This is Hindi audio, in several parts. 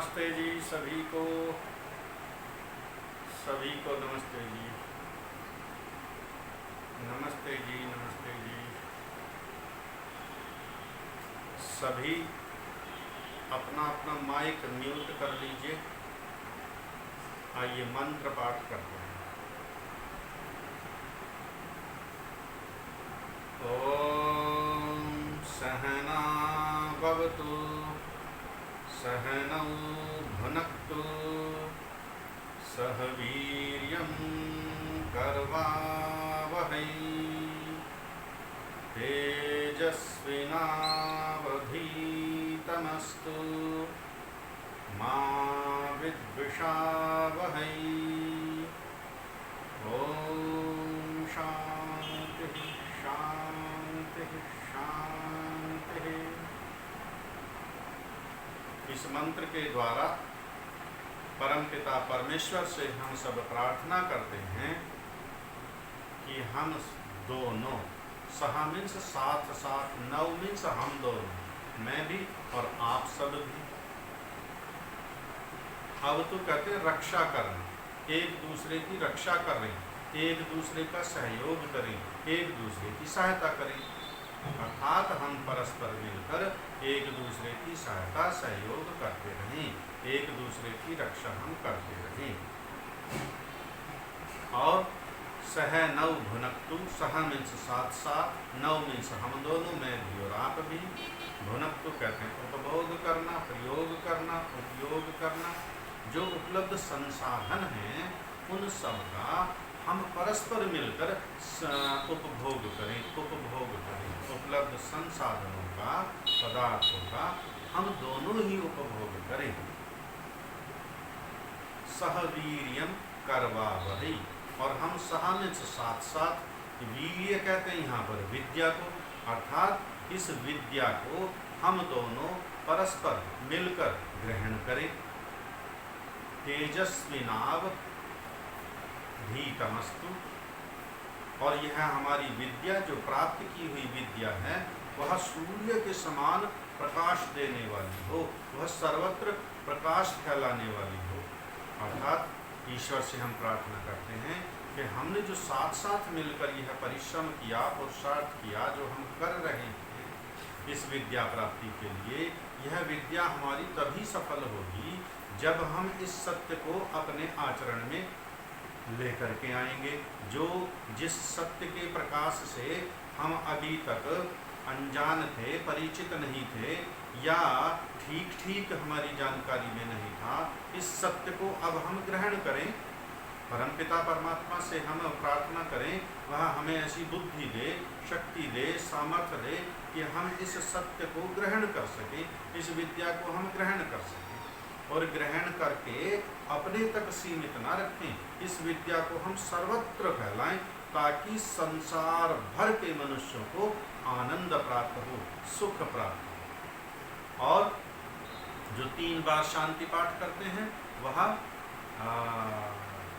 नमस्ते जी सभी को नमस्ते जी। नमस्ते जी, नमस्ते जी। सभी अपना अपना माइक म्यूट कर लीजिए। आइए मंत्र पाठ करते हैं। ओम सहना भवतु सहनौ भुनक्तु सह वीर्यं करवावहै तेजस्विनावधीतमस्तु मा विद्विषावहै। ओम शांति शांति शांति। इस मंत्र के द्वारा परमपिता परमेश्वर से हम सब प्रार्थना करते हैं कि हम दोनों, सहा मीन्स साथ साथ, नौ मीन्स हम दोनों, मैं भी और आप सब भी। अब तो कहते हैं रक्षा करना, एक दूसरे की रक्षा करें, एक दूसरे का सहयोग करें, एक दूसरे की सहायता करें। अर्थात हम परस्पर मिलकर एक दूसरे की सहायता सहयोग करते रहें, एक दूसरे की रक्षा हम करते रहें। और सह नौ भुनक्तु, सह मीन्स साथ साथ, नौ मीन्स हम दोनों, मैं भी और आप भी। भुनक्तु कहते हैं उपभोग करना, प्रयोग करना, उपयोग करना। जो उपलब्ध संसाधन हैं उन सब का हम परस्पर मिलकर उपभोग करें, उपलब्ध संसाधनों का, पदार्थों का हम दोनों ही उपभोग करें। सहवीर्यम करवावहै, और हम सह मीन्स साथ साथ, वीर्य कहते हैं यहाँ पर विद्या को, अर्थात इस विद्या को हम दोनों परस्पर मिलकर ग्रहण करें। तेजस्विनावधीतमस्तु, और यह हमारी विद्या जो प्राप्त की हुई विद्या है वह सूर्य के समान प्रकाश देने वाली हो, वह सर्वत्र प्रकाश फैलाने वाली हो। अर्थात ईश्वर से हम प्रार्थना करते हैं कि हमने जो साथ साथ मिलकर यह परिश्रम किया, पुरुषार्थ किया, जो हम कर रहे हैं इस विद्या प्राप्ति के लिए, यह विद्या हमारी तभी सफल होगी जब हम इस सत्य को अपने आचरण में लेकर के आएंगे। जिस सत्य के प्रकाश से हम अभी तक अनजान थे, परिचित नहीं थे, या ठीक ठीक हमारी जानकारी में नहीं था, इस सत्य को अब हम ग्रहण करें। परमपिता परमात्मा से हम प्रार्थना करें वह हमें ऐसी बुद्धि दे, शक्ति दे, सामर्थ्य दे कि हम इस सत्य को ग्रहण कर सकें, इस विद्या को हम ग्रहण कर सकें, और ग्रहण करके अपने तक सीमित न रखें। इस विद्या को हम सर्वत्र फैलाएं ताकि संसार भर के मनुष्यों को आनंद प्राप्त हो, सुख प्राप्त हो। और जो 3 बार शांति पाठ करते हैं वह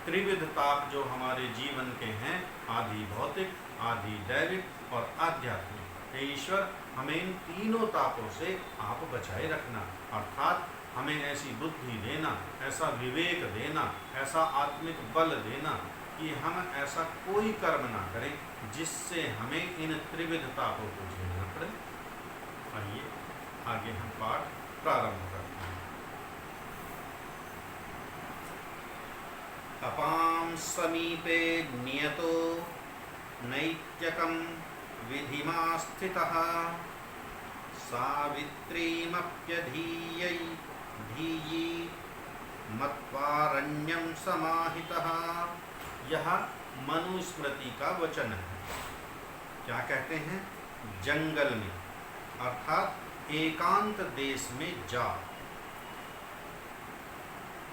त्रिविध ताप जो हमारे जीवन के हैं, आदि भौतिक, आदि दैविक और आध्यात्मिक, हे ईश्वर हमें इन तीनों तापों से आप बचाए रखना। अर्थात हमें ऐसी बुद्धि देना, ऐसा विवेक देना, ऐसा आत्मिक बल देना कि हम ऐसा कोई कर्म ना करें जिससे हमें इन त्रिविध तापों को झेलना पड़े। आइए आगे हम पाठ प्रारंभ करते हैं। तपां समीपे नियतो नैत्यकं विधिमास्थितः सावित्रीमप्यधीयै धीयी मत्वारण्यं समाहितः। यह मनुस्मृति का वचन है। क्या कहते हैं? जंगल में, अर्थात एकांत देश में जा।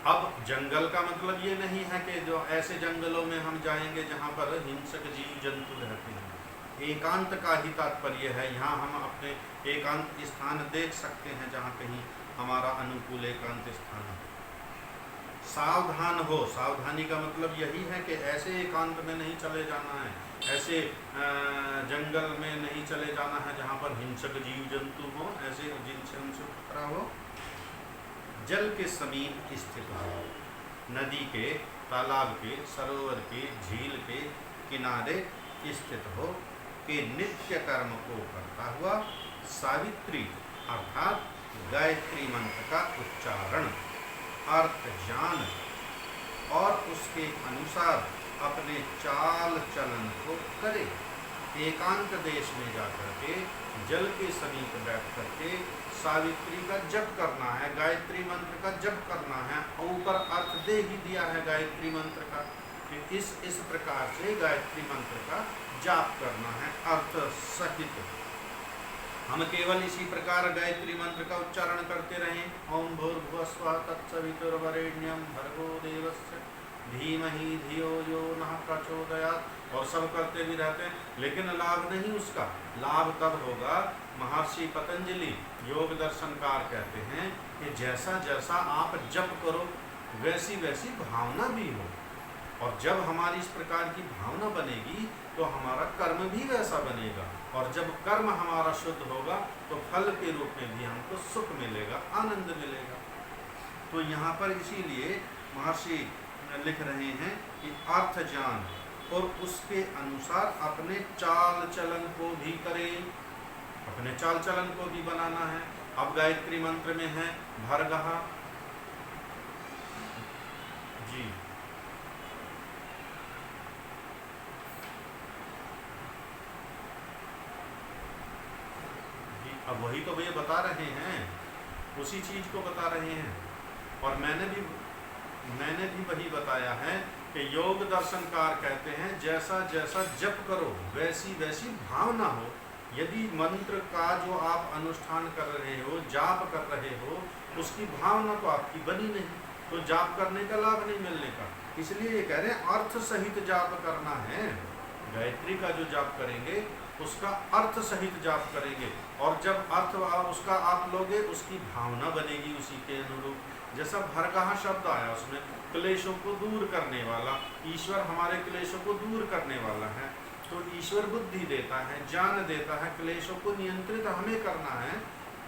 अब जंगल का मतलब ये नहीं है कि जो ऐसे जंगलों में हम जाएंगे जहाँ पर हिंसक जीव जंतु रहते हैं। एकांत का ही तात्पर्य है। यहाँ हम अपने एकांत स्थान देख सकते हैं जहाँ कहीं हमारा अनुकूल एकांत स्थान है। सावधान हो, सावधानी का मतलब यही है कि ऐसे एकांत में नहीं चले जाना है, ऐसे जंगल में नहीं चले जाना है जहाँ पर हिंसक जीव जंतु हो, ऐसे जिनसे हमसे खतरा हो। जल के समीप स्थित हो, नदी के, तालाब के, सरोवर के, झील के किनारे स्थित हो के नित्य कर्म को करता हुआ सावित्री अर्थात गायत्री मंत्र का उच्चारण, अर्थ जान और उसके अनुसार अपने चाल चलन को करे। एकांत देश में जाकर के जल के समीप बैठ करके सावित्री का जप करना है, गायत्री मंत्र का जप करना है। ऊपर अर्थ दे ही दिया है गायत्री मंत्र का, कि इस प्रकार से गायत्री मंत्र का जाप करना है अर्थ सहित। हम केवल इसी प्रकार गायत्री मंत्र का उच्चारण करते रहें। ओम भूर्भुवस्वः तत्सवितुर्वरेण्यं भर्गो देवस्य धीमहि धियो यो नः प्रचोदयात्, और सब करते भी रहते हैं, लेकिन लाभ नहीं उसका। लाभ तब होगा, महर्षि पतंजलि योग दर्शनकार कहते हैं कि जैसा जैसा आप जप करो वैसी वैसी भावना भी हो, और जब हमारी इस प्रकार की भावना बनेगी तो हमारा कर्म भी वैसा बनेगा, और जब कर्म हमारा शुद्ध होगा तो फल के रूप में भी हमको सुख मिलेगा, आनंद मिलेगा। तो यहाँ पर इसीलिए महर्षि लिख रहे हैं कि अर्थ जान और उसके अनुसार अपने चाल चलन को भी करें, अपने चाल चलन को भी बनाना है। अब गायत्री मंत्र में है भर्गः जी, अब वही तो भैया बता रहे हैं, उसी चीज को बता रहे हैं। और मैंने भी वही बताया है कि योग दर्शनकार कहते हैं जैसा जैसा जप करो वैसी वैसी भावना हो। यदि मंत्र का जो आप अनुष्ठान कर रहे हो, जाप कर रहे हो, उसकी भावना तो आपकी बनी नहीं, तो जाप करने का लाभ नहीं मिलने का। इसलिए ये कह रहे हैं अर्थ सहित जाप करना है। गायत्री का जो जाप करेंगे उसका अर्थ सहित जाप करेंगे, और जब अर्थ उसका आप लोगे उसकी भावना बनेगी उसी के अनुरूप। जैसा भर्गः शब्द आया उसमें क्लेशों को दूर करने वाला, ईश्वर हमारे क्लेशों को दूर करने वाला है, तो ईश्वर बुद्धि देता है, ज्ञान देता है, क्लेशों को नियंत्रित हमें करना है।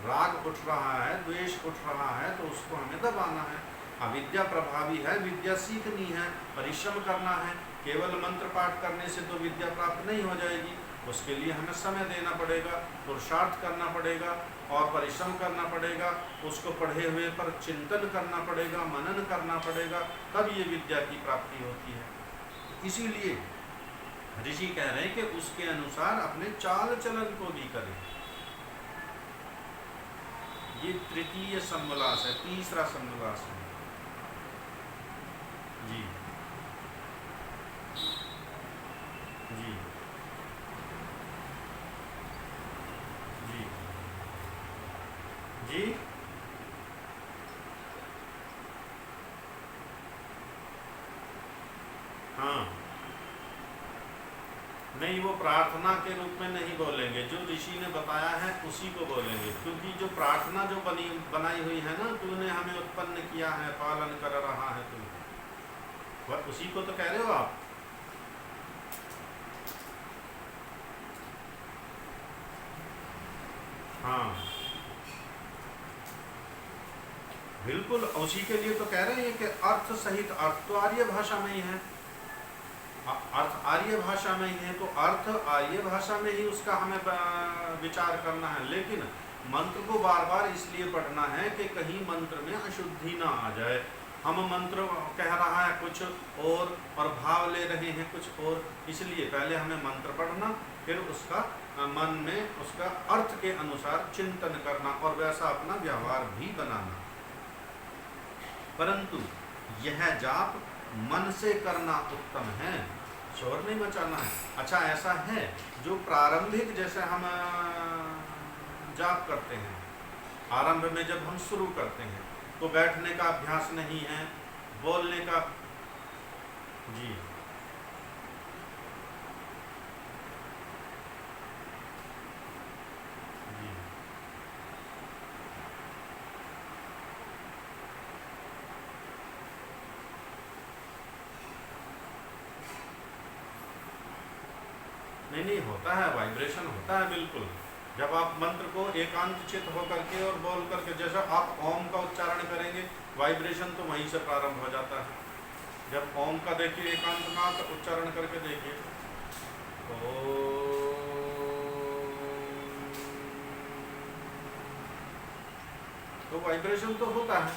राग उठ रहा है, द्वेष उठ रहा है, तो उसको हमें दबाना है। अविद्या प्रभावी है, विद्या सीखनी है, परिश्रम करना है। केवल मंत्र पाठ करने से तो विद्या प्राप्त नहीं हो जाएगी, उसके लिए हमें समय देना पड़ेगा, पुरुषार्थ करना पड़ेगा और परिश्रम करना पड़ेगा। उसको पढ़े हुए पर चिंतन करना पड़ेगा, मनन करना पड़ेगा, तब ये विद्या की प्राप्ति होती है। इसीलिए ऋषि कह रहे हैं कि उसके अनुसार अपने चाल चलन को भी करें। ये तृतीय सम्मलास है, तीसरा सम्मलास है जी जी जी जी। हाँ, नहीं, वो प्रार्थना के रूप में नहीं बोलेंगे, जो ऋषि ने बताया है उसी को बोलेंगे, क्योंकि जो प्रार्थना जो बनाई हुई है ना, तूने हमें उत्पन्न किया है, पालन कर रहा है तू, वह उसी को तो कह रहे हो आप। हाँ बिल्कुल, उसी के लिए तो कह रहे हैं कि अर्थ सहित, अर्थ तो आर्य भाषा में ही है, अर्थ आर्य भाषा में ही है, तो अर्थ आर्य भाषा में ही उसका हमें विचार करना है। लेकिन मंत्र को बार बार इसलिए पढ़ना है कि कहीं मंत्र में अशुद्धि ना आ जाए। हम मंत्र कह रहा है कुछ और भाव ले रहे हैं कुछ और, इसलिए पहले हमें मंत्र पढ़ना, फिर उसका मन में उसका अर्थ के अनुसार चिंतन करना और वैसा अपना व्यवहार भी बनाना। परंतु यह जाप मन से करना उत्तम है, शोर नहीं मचाना है। अच्छा, ऐसा है जो प्रारंभिक, जैसे हम जाप करते हैं, आरंभ में जब हम शुरू करते हैं तो बैठने का अभ्यास नहीं है, बोलने का जी जी नहीं होता है, वाइब्रेशन होता है बिल्कुल। जब आप मंत्र को एकांत चित होकर के और बोल करके, जैसा आप ओम का उच्चारण करेंगे, वाइब्रेशन तो वहीं से प्रारंभ हो जाता है। जब ओम का देखिए एकांत में आप उच्चारण करके देखिए, तो वाइब्रेशन तो होता है,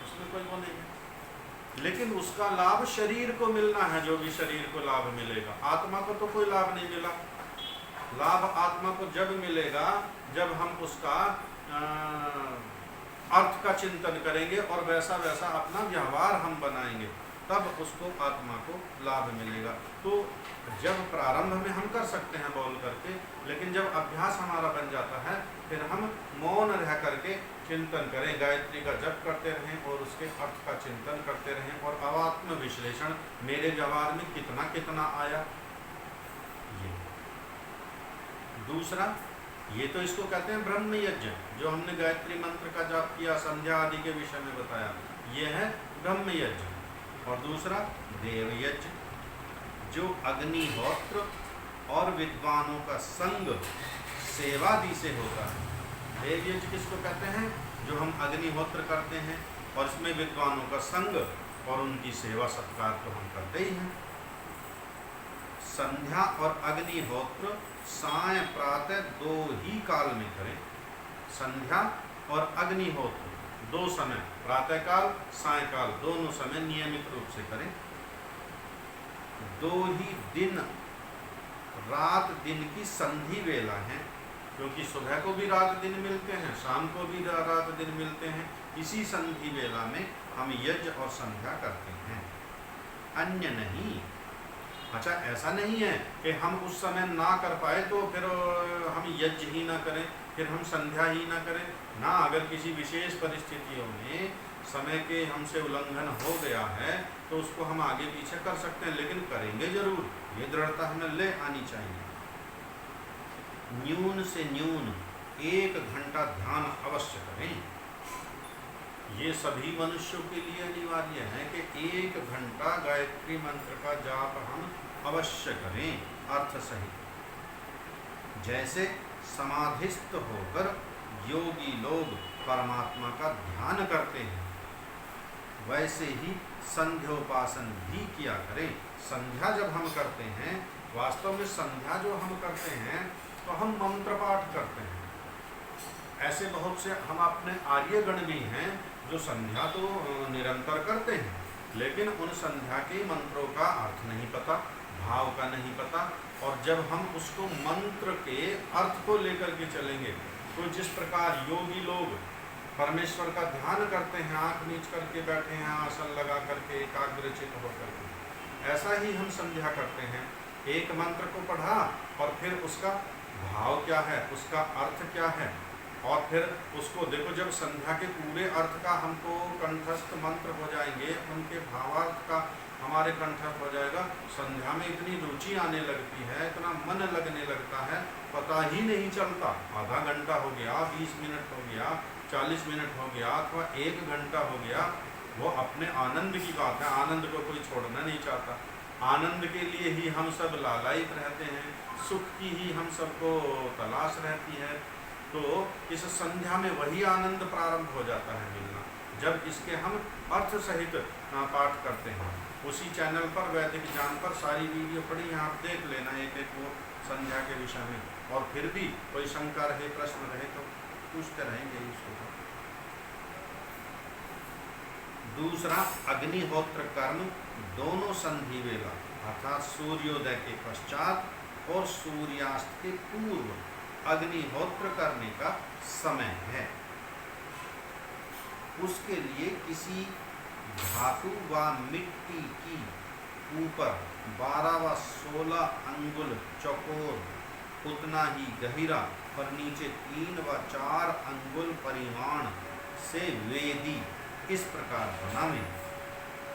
उसमें कोई वो नहीं है। लेकिन उसका लाभ शरीर को मिलना है, जो भी शरीर को लाभ मिलेगा। आत्मा को तो कोई लाभ नहीं मिला। लाभ आत्मा को जब मिलेगा जब हम उसका अर्थ का चिंतन करेंगे और वैसा वैसा अपना व्यवहार हम बनाएंगे, तब उसको आत्मा को लाभ मिलेगा। तो जब प्रारंभ में हम कर सकते हैं बोल करके, लेकिन जब अभ्यास हमारा बन जाता है फिर हम मौन रह करके चिंतन करें, गायत्री का जप करते रहें और उसके अर्थ का चिंतन करते रहें और अवात्म विश्लेषण, मेरे व्यवहार में कितना कितना आया। ये दूसरा, ये तो इसको कहते हैं ब्रह्म यज्ञ, जो हमने गायत्री मंत्र का जाप किया, संध्या आदि के विषय में बताया, ये है ब्रह्म यज्ञ। और दूसरा देव यज्ञ, जो अग्निहोत्र और विद्वानों का संग सेवादि से होता है। देव यज्ञ किसको कहते हैं? जो हम अग्निहोत्र करते हैं और इसमें विद्वानों का संग और उनकी सेवा सत्कार तो हम करते ही हैं। संध्या और अग्निहोत्र साय प्रातः दो ही काल में करें। संध्या और अग्निहोत्र दो समय, प्रातःकाल सायकाल, दोनों समय नियमित रूप से करें। दो ही दिन रात दिन की संधि वेला है, क्योंकि सुबह को भी रात दिन मिलते हैं, शाम को भी रात दिन मिलते हैं। इसी संधि वेला में हम यज्ञ और संध्या करते हैं, अन्य नहीं। अच्छा, ऐसा नहीं है कि हम उस समय ना कर पाए तो फिर हम यज्ञ ही ना करें, फिर हम संध्या ही ना करें ना। अगर किसी विशेष परिस्थितियों में समय के हमसे उल्लंघन हो गया है तो उसको हम आगे पीछे कर सकते हैं, लेकिन करेंगे जरूर, ये दृढ़ता हमें ले आनी चाहिए। न्यून से न्यून 1 घंटा ध्यान अवश्य करें। ये सभी मनुष्यों के लिए अनिवार्य है कि 1 घंटा गायत्री मंत्र का जाप हम अवश्य करें, अर्थ सहित। जैसे समाधिस्थ होकर योगी लोग परमात्मा का ध्यान करते हैं, वैसे ही संध्योपासन भी किया करें। संध्या जब हम करते हैं, वास्तव में संध्या जो हम करते हैं तो हम मंत्र पाठ करते हैं। ऐसे बहुत से हम अपने आर्यगण भी हैं जो संध्या तो निरंतर करते हैं, लेकिन उन संध्या के मंत्रों का अर्थ नहीं पता, भाव का नहीं पता। और जब हम उसको मंत्र के अर्थ को लेकर के चलेंगे तो जिस प्रकार योगी लोग परमेश्वर का ध्यान करते हैं, आंख नीच करके बैठे हैं, आसन लगा करके एकाग्रचित होकर के, ऐसा ही हम संध्या करते हैं। एक मंत्र को पढ़ा और फिर उसका भाव क्या है, उसका अर्थ क्या है, और फिर उसको देखो। जब संध्या के पूरे अर्थ का हमको कंठस्थ मंत्र हो जाएंगे, उनके भावार्थ का हमारे कंठस्थ हो जाएगा, संध्या में इतनी रुचि आने लगती है, इतना मन लगने लगता है, पता ही नहीं चलता। आधा घंटा हो गया, 20 मिनट हो गया, 40 मिनट हो गया, अथवा 1 घंटा हो गया, वो अपने आनंद की बात है। आनंद को कोई छोड़ना नहीं चाहता, आनंद के लिए ही हम सब लालायित रहते हैं, सुख की ही हम सबको तलाश रहती है। तो इस संध्या में वही आनंद प्रारंभ हो जाता है मिलना, जब इसके हम अर्थ सहित पाठ करते हैं। उसी चैनल पर वैदिक ज्ञान पर सारी वीडियो पड़ी हैं, आप देख लेना एक एक वो संध्या के विषय में। और फिर भी कोई शंका रहे, प्रश्न रहे तो पूछते रहेंगे इसको। दूसरा, अग्निहोत्र कर्म दोनों संधि वेला अर्थात सूर्योदय के पश्चात और सूर्यास्त के पूर्व अग्निहोत्र करने का समय है। उसके लिए किसी धातु व मिट्टी की ऊपर 12 व 16 अंगुल चौकोर, उतना ही गहिरा और नीचे 3 व 4 अंगुल परिमाण से वेदी इस प्रकार बनावे।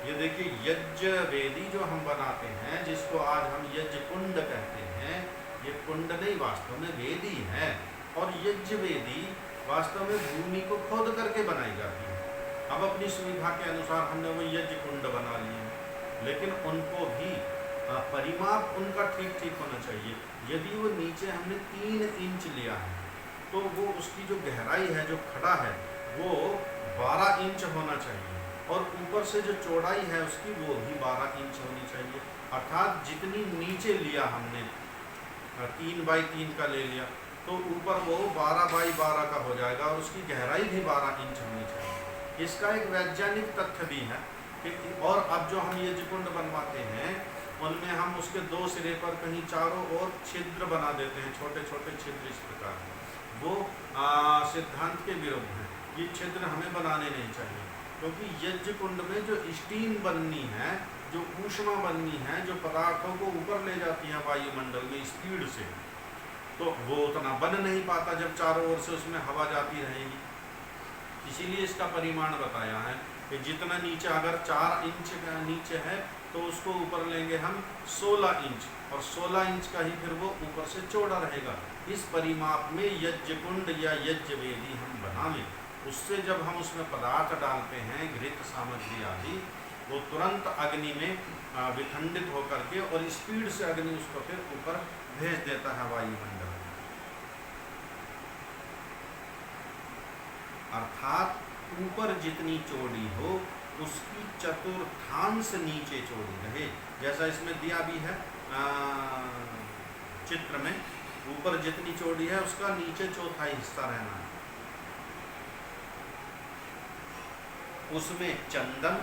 ये देखिए, यज्ञ वेदी जो हम बनाते हैं, जिसको आज हम यज्ञ कुंड कहते हैं, ये कुंड नहीं, वास्तव में वेदी है। और यज्ञ वेदी वास्तव में भूमि को खोद करके बनाई जाती है। अब अपनी सुविधा के अनुसार हमने वो यज्ञ कुंड बना लिए हैं, लेकिन उनको भी परिमाप उनका ठीक ठीक होना चाहिए। यदि वो नीचे हमने 3 इंच लिया है तो वो उसकी जो गहराई है, जो खड़ा है, वो 12 इंच होना चाहिए और ऊपर से जो चौड़ाई है उसकी वो भी 12 इंच होनी चाहिए। अर्थात जितनी नीचे लिया हमने 3 बाई 3 का ले लिया तो ऊपर वो 12 बाई 12 का हो जाएगा और उसकी गहराई भी 12 इंच होनी चाहिए। इसका एक वैज्ञानिक तथ्य भी है कि और अब जो हम ये यज्ञकुंड बनवाते हैं उनमें हम उसके 2 सिरे पर कहीं चारों ओर छिद्र बना देते हैं, छोटे छोटे छिद्र इस प्रकार। वो सिद्धांत के विरुद्ध है। ये छिद्र हमें बनाने नहीं चाहिए, क्योंकि यज्ञ कुंड में जो स्टीम बननी है, जो ऊष्मा बननी है, जो पदार्थों को ऊपर ले जाती है वायुमंडल में स्पीड से, तो वो उतना बन नहीं पाता जब चारों ओर से उसमें हवा जाती रहेगी। इसीलिए इसका परिमाण बताया है कि जितना नीचे, अगर 4 इंच का नीचे है तो उसको ऊपर लेंगे हम 16 इंच और 16 इंच का ही फिर वो ऊपर से चौड़ा रहेगा। इस परिमाप में यज्ञ कुंड या यज्ञ वेदी हम बनावें। उससे जब हम उसमें पदार्थ डालते हैं, घृत सामग्री आदि, वो तुरंत अग्नि में विखंडित होकर के और स्पीड से अग्नि उसको फिर ऊपर भेज देता है वायुमंडल। अर्थात ऊपर जितनी चौड़ी हो उसकी चतुर्थांश नीचे चौड़ी रहे। जैसा इसमें दिया भी है चित्र में, ऊपर जितनी चौड़ी है उसका नीचे चौथाई हिस्सा रहना है। उसमें चंदन,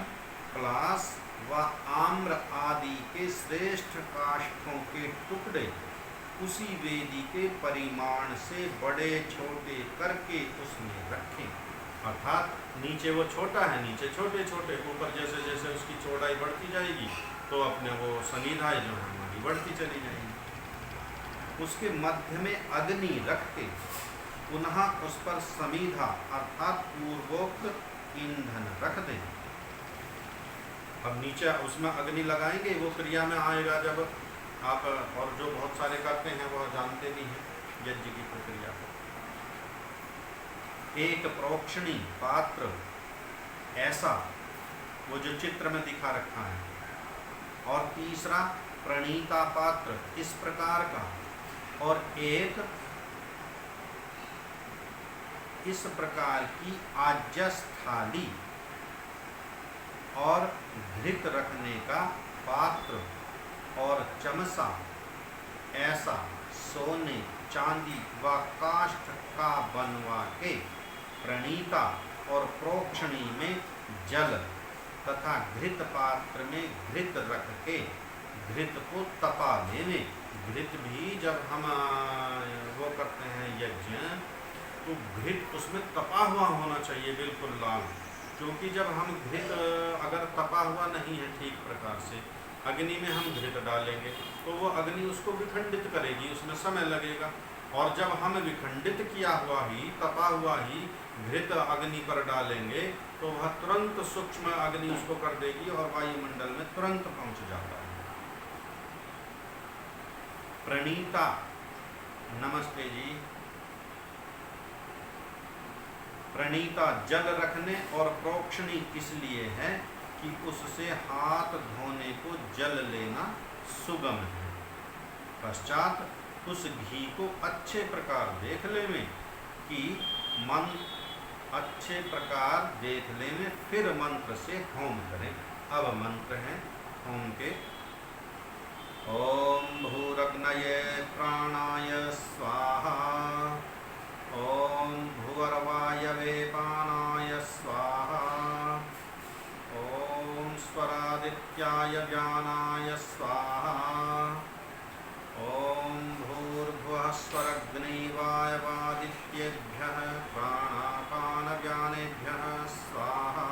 पलाश व आम्र आदि के श्रेष्ठ काष्ठों के टुकड़े उसी वेदी के परिमाण से बड़े छोटे करके उसमें रखें। अर्थात नीचे वो छोटा है, नीचे छोटे छोटे, ऊपर जैसे जैसे उसकी चौड़ाई बढ़ती जाएगी तो अपने वो सनिधाएं जो है हमारी बढ़ती चली जाएंगी। उसके मध्य में अग्नि रख के पुनः उस पर समीधा अर्थात पूर्वोक्त ईंधन रख दें। अब नीचे उसमें अग्नि लगाएंगे, वो क्रिया में आएगा जब आप, और जो बहुत सारे करते हैं वह जानते भी हैं यज्ञ की प्रक्रिया को। एक प्रोक्षणी पात्र ऐसा, वो जो चित्र में दिखा रखा है, और तीसरा प्रणीता पात्र इस प्रकार का, और एक इस प्रकार की आज्यस थाली और घृत रखने का पात्र और चमचा ऐसा सोने, चांदी व काष्ठ का बनवा के प्रणीता और प्रोक्षणी में जल तथा घृत पात्र में घृत रख के घृत को तपा लेवे। घृत भी जब हम वो करते हैं यज्ञ, तो घृत उसमें तपा हुआ होना चाहिए, बिल्कुल लाल। क्योंकि जब हम घृत अगर तपा हुआ नहीं है ठीक प्रकार से, अग्नि में हम घृत डालेंगे तो वो अग्नि उसको विखंडित करेगी, उसमें समय लगेगा। और जब हम विखंडित किया हुआ ही, तपा हुआ ही घृत अग्नि पर डालेंगे तो वह तुरंत सूक्ष्म अग्नि उसको कर देगी और वायुमंडल में तुरंत पहुंच जाता है। प्रणीता, नमस्ते जी। प्रणीता जल रखने और प्रोक्षणी इसलिए है कि उससे हाथ धोने को जल लेना सुगम है। पश्चात उस घी को अच्छे प्रकार देख लेवे कि मन अच्छे प्रकार देख लेवे, फिर मंत्र से होम करें। अब मंत्र है होम के। ओम भूरग्नये प्राणाय स्वाहा, ओम भूर्वायवे पानाय स्वाहा, ओम स्वरादित्याय ज्ञानाय स्वाहा, ओम भूर्भुवः स्वरग्निवाय वादित्येभ्यः प्राणापान ज्ञानेभ्यः स्वाहा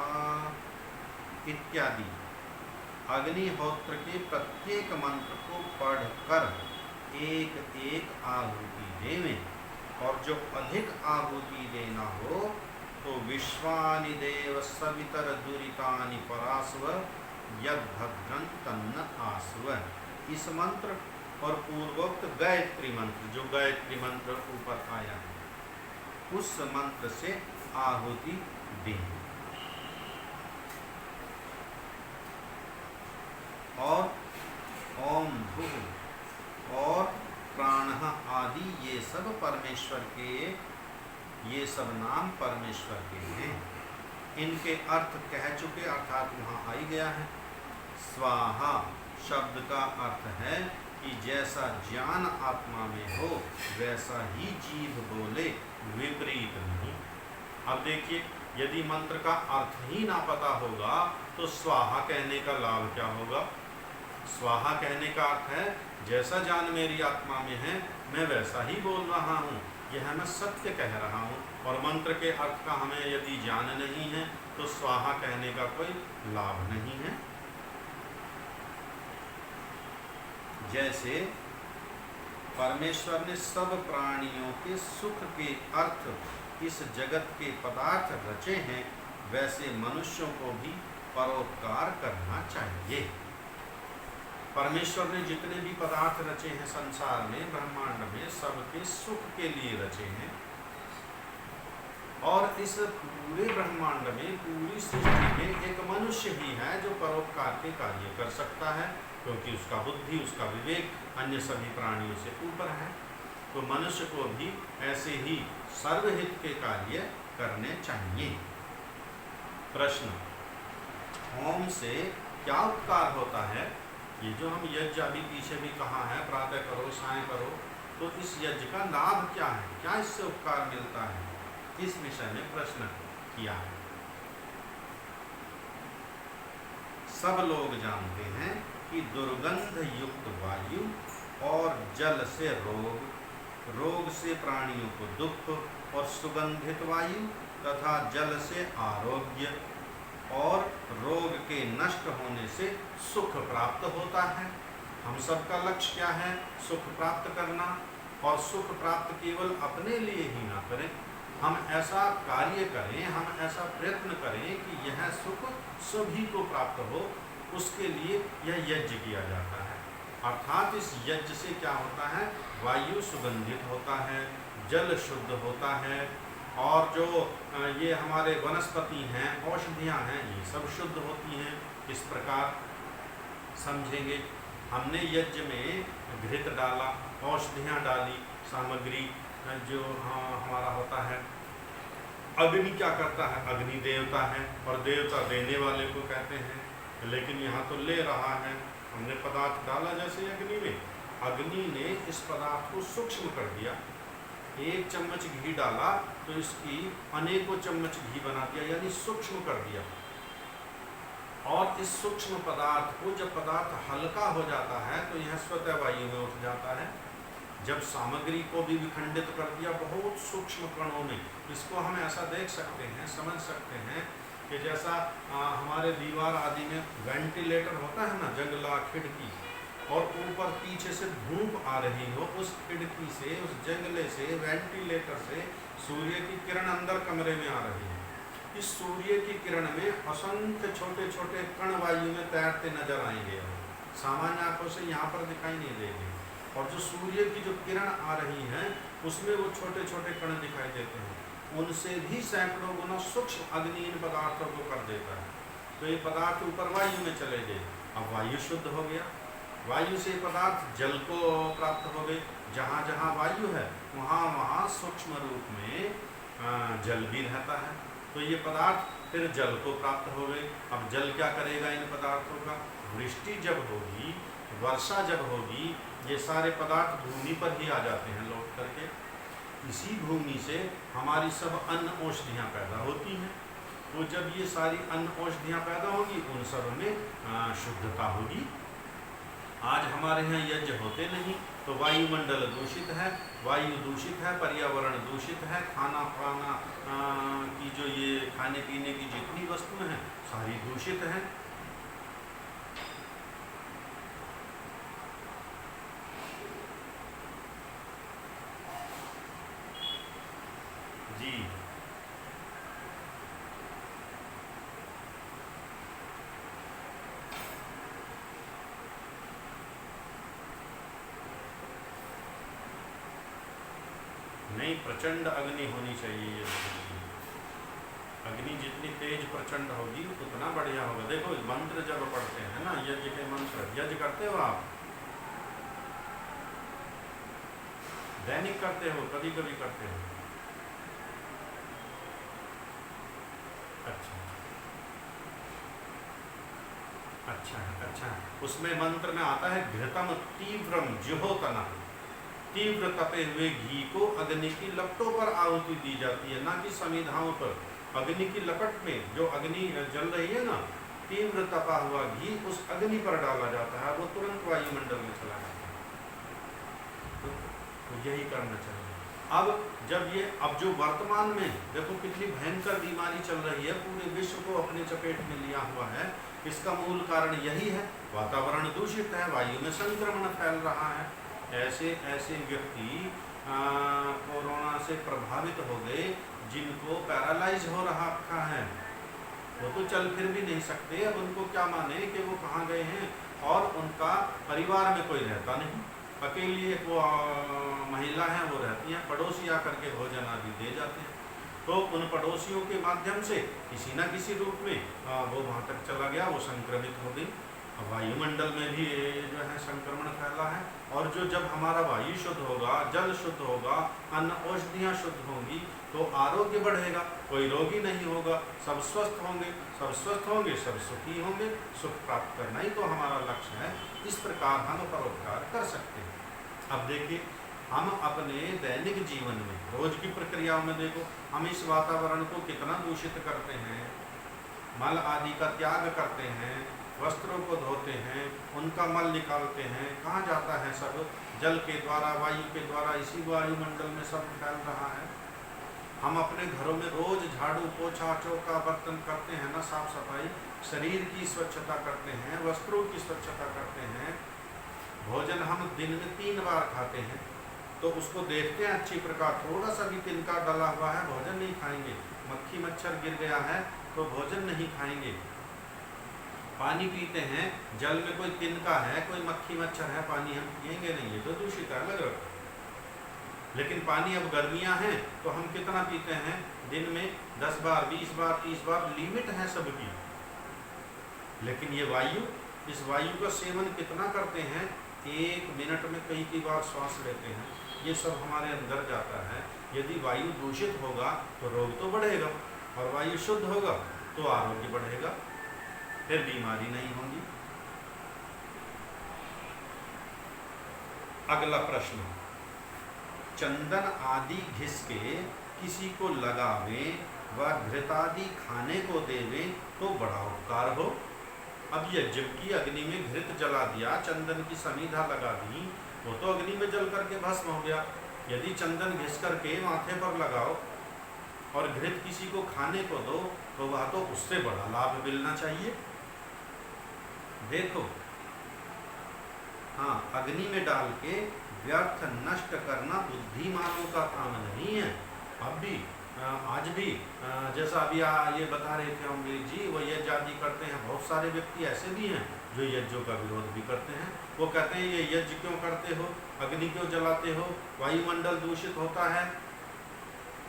इत्यादि अग्निहोत्र के प्रत्येक मंत्र को पढ़कर एक एक आहुति देवें। और जो अधिक आहुति देना हो तो विश्वानि देव सवितर दुरितानि परास्व यद भद्रं तन्न आस्व, इस मंत्र और पूर्वोक्त गायत्री मंत्र, जो गायत्री मंत्र ऊपर आया है, उस मंत्र से आहुति दें। और ओम भूः और प्राणः आदि ये सब परमेश्वर के ये सब नाम परमेश्वर के हैं। इनके अर्थ कह चुके, अर्थात वहाँ आ ही गया है। स्वाहा शब्द का अर्थ है कि जैसा ज्ञान आत्मा में हो वैसा ही जीव बोले, विपरीत नहीं। अब देखिए, यदि मंत्र का अर्थ ही ना पता होगा तो स्वाहा कहने का लाभ क्या होगा? स्वाहा कहने का अर्थ है जैसा ज्ञान मेरी आत्मा में है मैं वैसा ही बोल रहा हूँ, यह मैं सत्य कह रहा हूँ। और मंत्र के अर्थ का हमें यदि ज्ञान नहीं है तो स्वाहा कहने का कोई लाभ नहीं है। जैसे परमेश्वर ने सब प्राणियों के सुख के अर्थ इस जगत के पदार्थ रचे हैं, वैसे मनुष्यों को भी परोपकार करना चाहिए। परमेश्वर ने जितने भी पदार्थ रचे हैं संसार में, ब्रह्मांड में, सबके सुख के लिए रचे हैं। और इस पूरे ब्रह्मांड में, पूरी सृष्टि में एक मनुष्य ही है जो परोपकार के कार्य कर सकता है, क्योंकि उसका बुद्धि, उसका विवेक अन्य सभी प्राणियों से ऊपर है। तो मनुष्य को भी ऐसे ही सर्वहित के कार्य करने चाहिए। प्रश्न, होम से क्या उपकार होता है? ये जो हम यज्ञ अभी पीछे भी कहा है, प्रातः करो, सायं करो, तो इस यज्ञ का लाभ क्या है? क्या इससे उपकार मिलता है? इस विषय में प्रश्न किया है। सब लोग जानते हैं कि दुर्गंध युक्त वायु और जल से रोग, रोग से प्राणियों को दुख, और सुगंधित वायु तथा जल से आरोग्य और रोग के नष्ट होने से सुख प्राप्त होता है। हम सबका लक्ष्य क्या है? सुख प्राप्त करना। और सुख प्राप्त केवल अपने लिए ही ना करें, हम ऐसा कार्य करें, हम ऐसा प्रयत्न करें कि यह सुख सभी को प्राप्त हो, उसके लिए यह यज्ञ किया जाता है। अर्थात इस यज्ञ से क्या होता है? वायु सुगंधित होता है, जल शुद्ध होता है, और जो ये हमारे वनस्पति हैं, औषधियाँ हैं, ये सब शुद्ध होती हैं। इस प्रकार समझेंगे। हमने यज्ञ में घृत डाला, औषधियाँ डाली, सामग्री जो हमारा होता है। अग्नि क्या करता है? अग्नि देवता है, और देवता देने वाले को कहते हैं। लेकिन यहाँ तो ले रहा है, हमने पदार्थ डाला जैसे अग्नि में, अग्नि ने इस पदार्थ को सूक्ष्म कर दिया। एक चम्मच घी डाला तो इसकी अनेकों चम्मच घी बना दिया, यानी सूक्ष्म कर दिया। और इस सूक्ष्म पदार्थ को जब पदार्थ हल्का हो जाता है तो यह स्वतः वायु में उठ जाता है। जब सामग्री को भी विखंडित कर दिया बहुत सूक्ष्म कणों में, इसको हम ऐसा देख सकते हैं, समझ सकते हैं कि जैसा हमारे दीवार आदि में वेंटिलेटर होता है ना, जंगला, खिड़की, और ऊपर पीछे से धूप आ रही हो, उस खिड़की से, उस जंगले से, वेंटिलेटर से सूर्य की किरण अंदर कमरे में आ रही है। इस सूर्य की किरण में असंख्य छोटे छोटे कण वायु में तैरते नजर आएंगे, सामान्य आंखों से यहाँ पर दिखाई नहीं देंगे। और जो सूर्य की जो किरण आ रही है उसमें वो छोटे छोटे कण दिखाई देते हैं, उनसे भी सैकड़ों गुना सूक्ष्म अग्नि इन पदार्थों को कर देता है। तो ये पदार्थ ऊपर वायु में चले गए, अब वायु शुद्ध हो गया। वायु से पदार्थ जल को प्राप्त हो गए। जहाँ जहाँ वायु है वहाँ वहाँ सूक्ष्म रूप में जल भी रहता है, तो ये पदार्थ फिर जल को प्राप्त हो गए। अब जल क्या करेगा इन पदार्थों का? वृष्टि जब होगी, वर्षा जब होगी, ये सारे पदार्थ भूमि पर ही आ जाते हैं लौट करके। इसी भूमि से हमारी सब अन्न औषधियाँ पैदा होती हैं। तो जब ये सारी अन्न औषधियाँ पैदा होगी, उन सब में शुद्धता होगी। आज हमारे यहाँ यज्ञ होते नहीं तो वायुमंडल दूषित है, वायु दूषित है, पर्यावरण दूषित है, खाना पाना की जो ये खाने पीने की जितनी वस्तुएं हैं सारी दूषित हैं। जी नहीं, प्रचंड अग्नि होनी चाहिए। अग्नि जितनी तेज प्रचंड होगी उतना बढ़िया होगा। देखो मंत्र जब पढ़ते हैं ना, यज्ञ के मंत्र, यज्ञ करते हो आप? दैनिक करते हो? कभी कभी करते हो? अच्छा अच्छा, उसमें मंत्र में आता है घृतम तीव्रम ज्योतना, तीव्र तपे हुए घी को अग्नि की लपटों पर आहुति दी जाती है, ना कि समिधाओं पर। अग्नि की लपट में जो अग्नि जल रही है ना, तीव्र तपा हुआ घी उस अग्नि पर डाला जाता है, वो तुरंत वायुमंडल में चला जाता है। तो यही करना चाहिए। अब जो वर्तमान में देखो कितनी भयंकर बीमारी चल रही है, पूरे विश्व को अपने चपेट में लिया हुआ है, इसका मूल कारण यही है, वातावरण दूषित है, वायु में संक्रमण फैल रहा है। ऐसे ऐसे व्यक्ति कोरोना से प्रभावित हो गए जिनको पैरालाइज हो रखा है, वो तो चल फिर भी नहीं सकते। अब उनको क्या माने कि वो कहाँ गए हैं, और उनका परिवार में कोई रहता नहीं, अकेली एक वो महिला है वो रहती हैं, पड़ोसी आकर के भोजन आदि दे जाते हैं, तो उन पड़ोसियों के माध्यम से किसी न किसी रूप में वो वहाँ तक चला गया, वो संक्रमित हो गई। वायुमंडल में भी जो है संक्रमण फैला है। और जब हमारा वायु शुद्ध होगा, जल शुद्ध होगा, अन्न औषधियाँ शुद्ध होंगी, तो आरोग्य बढ़ेगा, कोई रोगी नहीं होगा, सब स्वस्थ होंगे, सब स्वस्थ होंगे, सब सुखी होंगे। सुख प्राप्त करना ही तो हमारा लक्ष्य है। इस प्रकार हम परोपकार कर सकते हैं। अब देखिए, हम अपने दैनिक जीवन में रोज की प्रक्रियाओं में देखो, हम इस वातावरण को कितना दूषित करते हैं, मल आदि का त्याग करते हैं, वस्त्रों को धोते हैं, उनका मल निकालते हैं, कहाँ जाता है सब, जल के द्वारा, वायु के द्वारा, इसी वायुमंडल में सब फैल रहा है। हम अपने घरों में रोज झाड़ू पोछा चौका बर्तन करते हैं ना, साफ सफाई, शरीर की स्वच्छता करते हैं, वस्त्रों की स्वच्छता करते हैं। भोजन हम दिन में 3 बार खाते हैं, तो उसको देखते हैं अच्छी प्रकार, थोड़ा सा भी तिनका डला हुआ है भोजन नहीं खाएंगे, मक्खी मच्छर गिर गया है तो भोजन नहीं खाएंगे। पानी पीते हैं, जल में कोई तिनका है, कोई मक्खी मच्छर है, पानी हम पिएंगे नहीं, ये तो दूषित है, अलग रखो। लेकिन पानी अब गर्मियां हैं तो हम कितना पीते हैं, दिन में 10 बार 20 बार 30 बार, लिमिट है सबकी। लेकिन ये वायु, इस वायु का सेवन कितना करते हैं, 1 मिनट में कई बार श्वास लेते हैं, ये सब हमारे अंदर जाता है। यदि वायु दूषित होगा तो रोग तो बढ़ेगा, और वायु शुद्ध होगा तो आरोग्य बढ़ेगा, फिर बीमारी नहीं होगी। अगला प्रश्न, चंदन आदि घिस के किसी को लगावे व घृतादि खाने को देवे तो बड़ा उपकार हो। अब यज्ञ की अग्नि में घृत जला दिया, चंदन की समीधा लगा दी, वो तो अग्नि में जल करके भस्म हो गया। यदि चंदन घिस करके माथे पर लगाओ और घृत किसी को खाने को दो, तो वह तो उससे बड़ा लाभ मिलना चाहिए। देखो, हाँ, अग्नि में डाल के व्यर्थ नष्ट करना बुद्धिमानों का काम नहीं है। अब भी आज भी जैसा अभी ये बता रहे थे अमरीक जी, वो यज्ञ आदि करते हैं, बहुत सारे व्यक्ति ऐसे भी हैं जो यज्ञों का विरोध भी करते हैं। वो कहते हैं ये यज्ञ क्यों करते हो, अग्नि क्यों जलाते हो, वायुमंडल दूषित होता है,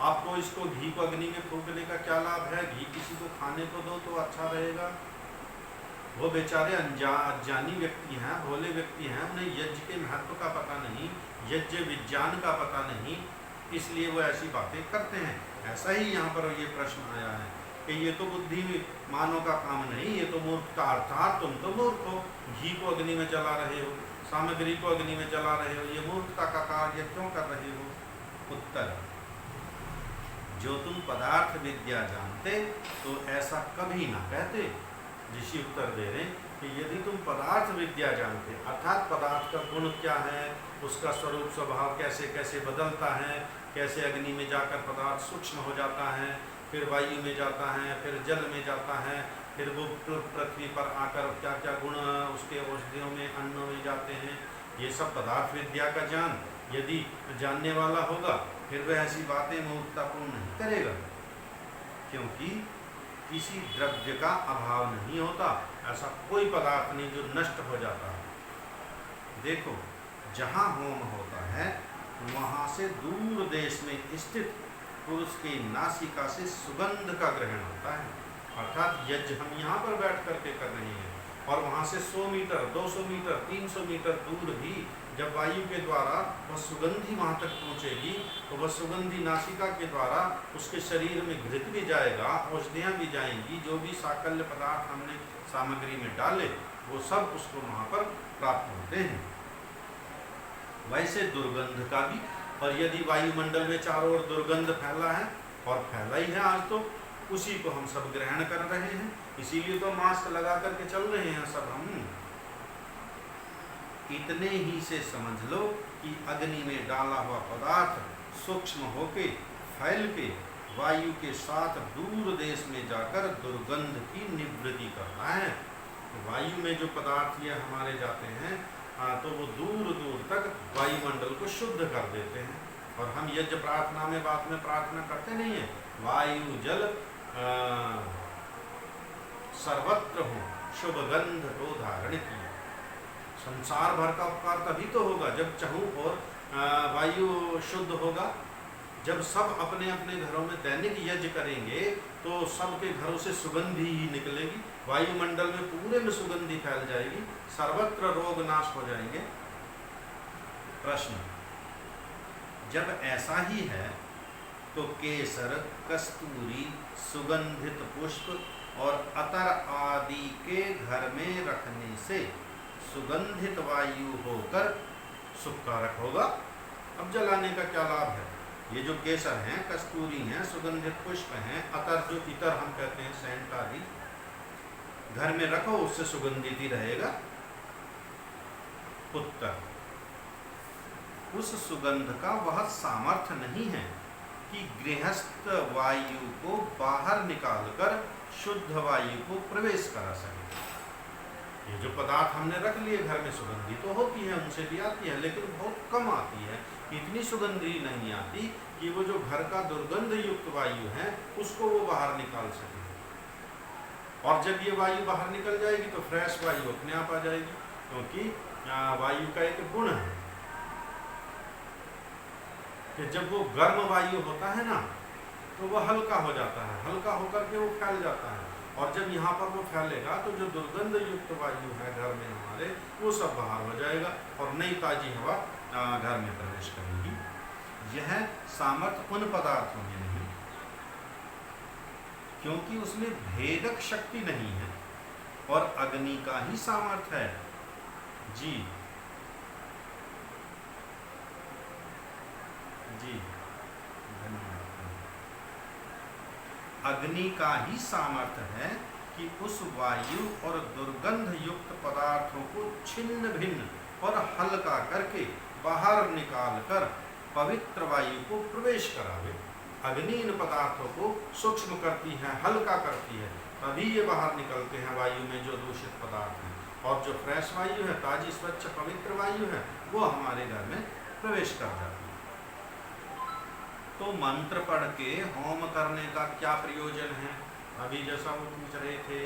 आपको इसको घी को अग्नि में फूंकने का क्या लाभ है, घी किसी को खाने को दो तो अच्छा रहेगा। वो बेचारे अनजानी व्यक्ति हैं, भोले व्यक्ति हैं, उन्हें यज्ञ के महत्व का पता नहीं, यज्ञ विज्ञान का पता नहीं, इसलिए वो ऐसी बातें करते हैं। ऐसा ही यहाँ पर ये प्रश्न आया है कि ये तो बुद्धिमानों का काम नहीं, ये तो मूर्ख का, अर्थात तुम तो मूर्ख हो, घी को अग्नि में जला रहे हो, सामग्री को अग्नि में जला रहे हो, ये मूर्खता का कार्य क्यों कर रहे हो। उत्तर, जो तुम पदार्थ विद्या जानते तो ऐसा कभी ना कहते। ऋषि उत्तर दे रहे कि यदि तुम पदार्थ विद्या जानते, अर्थात पदार्थ का गुण क्या है, उसका स्वरूप स्वभाव कैसे कैसे बदलता है, कैसे अग्नि में जाकर पदार्थ सूक्ष्म हो जाता है, फिर वायु में जाता है, फिर जल में जाता है, फिर वो पृथ्वी पर आकर क्या क्या गुण उसके औषधियों में, अन्नों में जाते हैं, ये सब पदार्थ विद्या का ज्ञान यदि जानने वाला होगा फिर वह ऐसी बातें मूर्खतापूर्ण नहीं करेगा, क्योंकि किसी द्रव्य का अभाव नहीं होता, ऐसा कोई पदार्थ नहीं जो नष्ट हो जाता है। देखो, जहाँ होम होता है वहाँ से दूर देश में स्थित पुरुष की नासिका से सुगंध का ग्रहण होता है, अर्थात यज्ञ हम यहाँ पर बैठ करके कर रहे हैं, और वहाँ से 100 मीटर 200 मीटर 300 मीटर दूर भी जब वायु के द्वारा वह सुगंधी वहाँ तक पहुँचेगी तो वह सुगंधी नासिका के द्वारा उसके शरीर में घृत भी जाएगा, औषधियाँ भी जाएंगी, जो भी साकल्य पदार्थ हमने सामग्री में डाले वो सब उसको वहाँ पर प्राप्त होते हैं। वैसे दुर्गंध का भी, और यदि वायुमंडल में चारों ओर दुर्गंध फैला है, और फैला ही है आज, तो उसी को हम सब ग्रहण कर रहे हैं। इसीलिए तो मास्क लगा करके चल रहे हैं सब हम। इतने ही से समझ लो कि अग्नि में डाला हुआ पदार्थ सूक्ष्म होके फैल के वायु के साथ दूर देश में जाकर दुर्गंध की निवृत्ति करता है। तो वायु में जो पदार्थ ये हमारे जाते हैं तो वो दूर दूर तक वायुमंडल को शुद्ध कर देते हैं। और हम यज्ञ प्रार्थना में बाद में प्रार्थना करते नहीं है, वायु जल सर्वत्र हो शुभ गंध को धारण की। संसार भर का उपकार तभी तो होगा जब चाहूं और वायु शुद्ध होगा। जब सब अपने अपने घरों में दैनिक यज्ञ करेंगे तो सबके घरों से सुगंधी ही निकलेगी, वायुमंडल में पूरे में सुगंधी फैल जाएगी, सर्वत्र रोग नाश हो जाएंगे। प्रश्न, जब ऐसा ही है तो केसर, कस्तूरी, सुगंधित पुष्प और अतर आदि के घर में रखने से सुगंधित वायु होकर सुखकारक होगा। अब जलाने का क्या लाभ है? ये जो केसर हैं, कस्तूरी हैं, सुगंधित पुष्प हैं, अतर जो इतर हम कहते हैं सेंट आदि, घर में रखो उससे सुगंधित ही रहेगा। उत्तर, उस सुगंध का वह सामर्थ्य नहीं है कि गृहस्थ वायु को बाहर निकालकर शुद्ध वायु को प्रवेश करा सके। ये जो पदार्थ हमने रख लिए घर में, सुगंधी तो होती है, उनसे भी आती है, लेकिन बहुत कम आती है। इतनी सुगंधी नहीं आती कि वो जो घर का दुर्गंध युक्त वायु है उसको वो बाहर निकाल सके। और जब ये वायु बाहर निकल जाएगी तो फ्रेश वायु अपने आप आ जाएगी, क्योंकि वायु का एक गुण है कि जब वो गर्म वायु होता है ना तो वो हल्का हो जाता है, हल्का होकर के वो फैल जाता है। और जब यहाँ पर वो फैलेगा तो जो दुर्गंध युक्त वायु है घर में हमारे, वो सब बाहर हो जाएगा और नई ताजी हवा घर में प्रवेश करेगी। यह सामर्थ्य उन पदार्थों में नहीं, क्योंकि उसमें भेदक शक्ति नहीं है और अग्नि का ही सामर्थ्य है। जी जी, धन्यवाद। अग्नि का ही सामर्थ्य है कि उस वायु और दुर्गंध युक्त पदार्थों को छिन्न भिन्न और हल्का करके बाहर निकालकर पवित्र वायु को प्रवेश करावे। अग्नि इन पदार्थों को सूक्ष्म करती है, हल्का करती है, तभी ये बाहर निकलते हैं वायु में जो दूषित पदार्थ हैं। और जो फ्रेश वायु है, ताजी स्वच्छ पवित्र वायु है, वो हमारे घर में प्रवेश कर जाती है। तो मंत्र पढ़ के होम करने का क्या प्रयोजन है? अभी जैसा वो पूछ रहे थे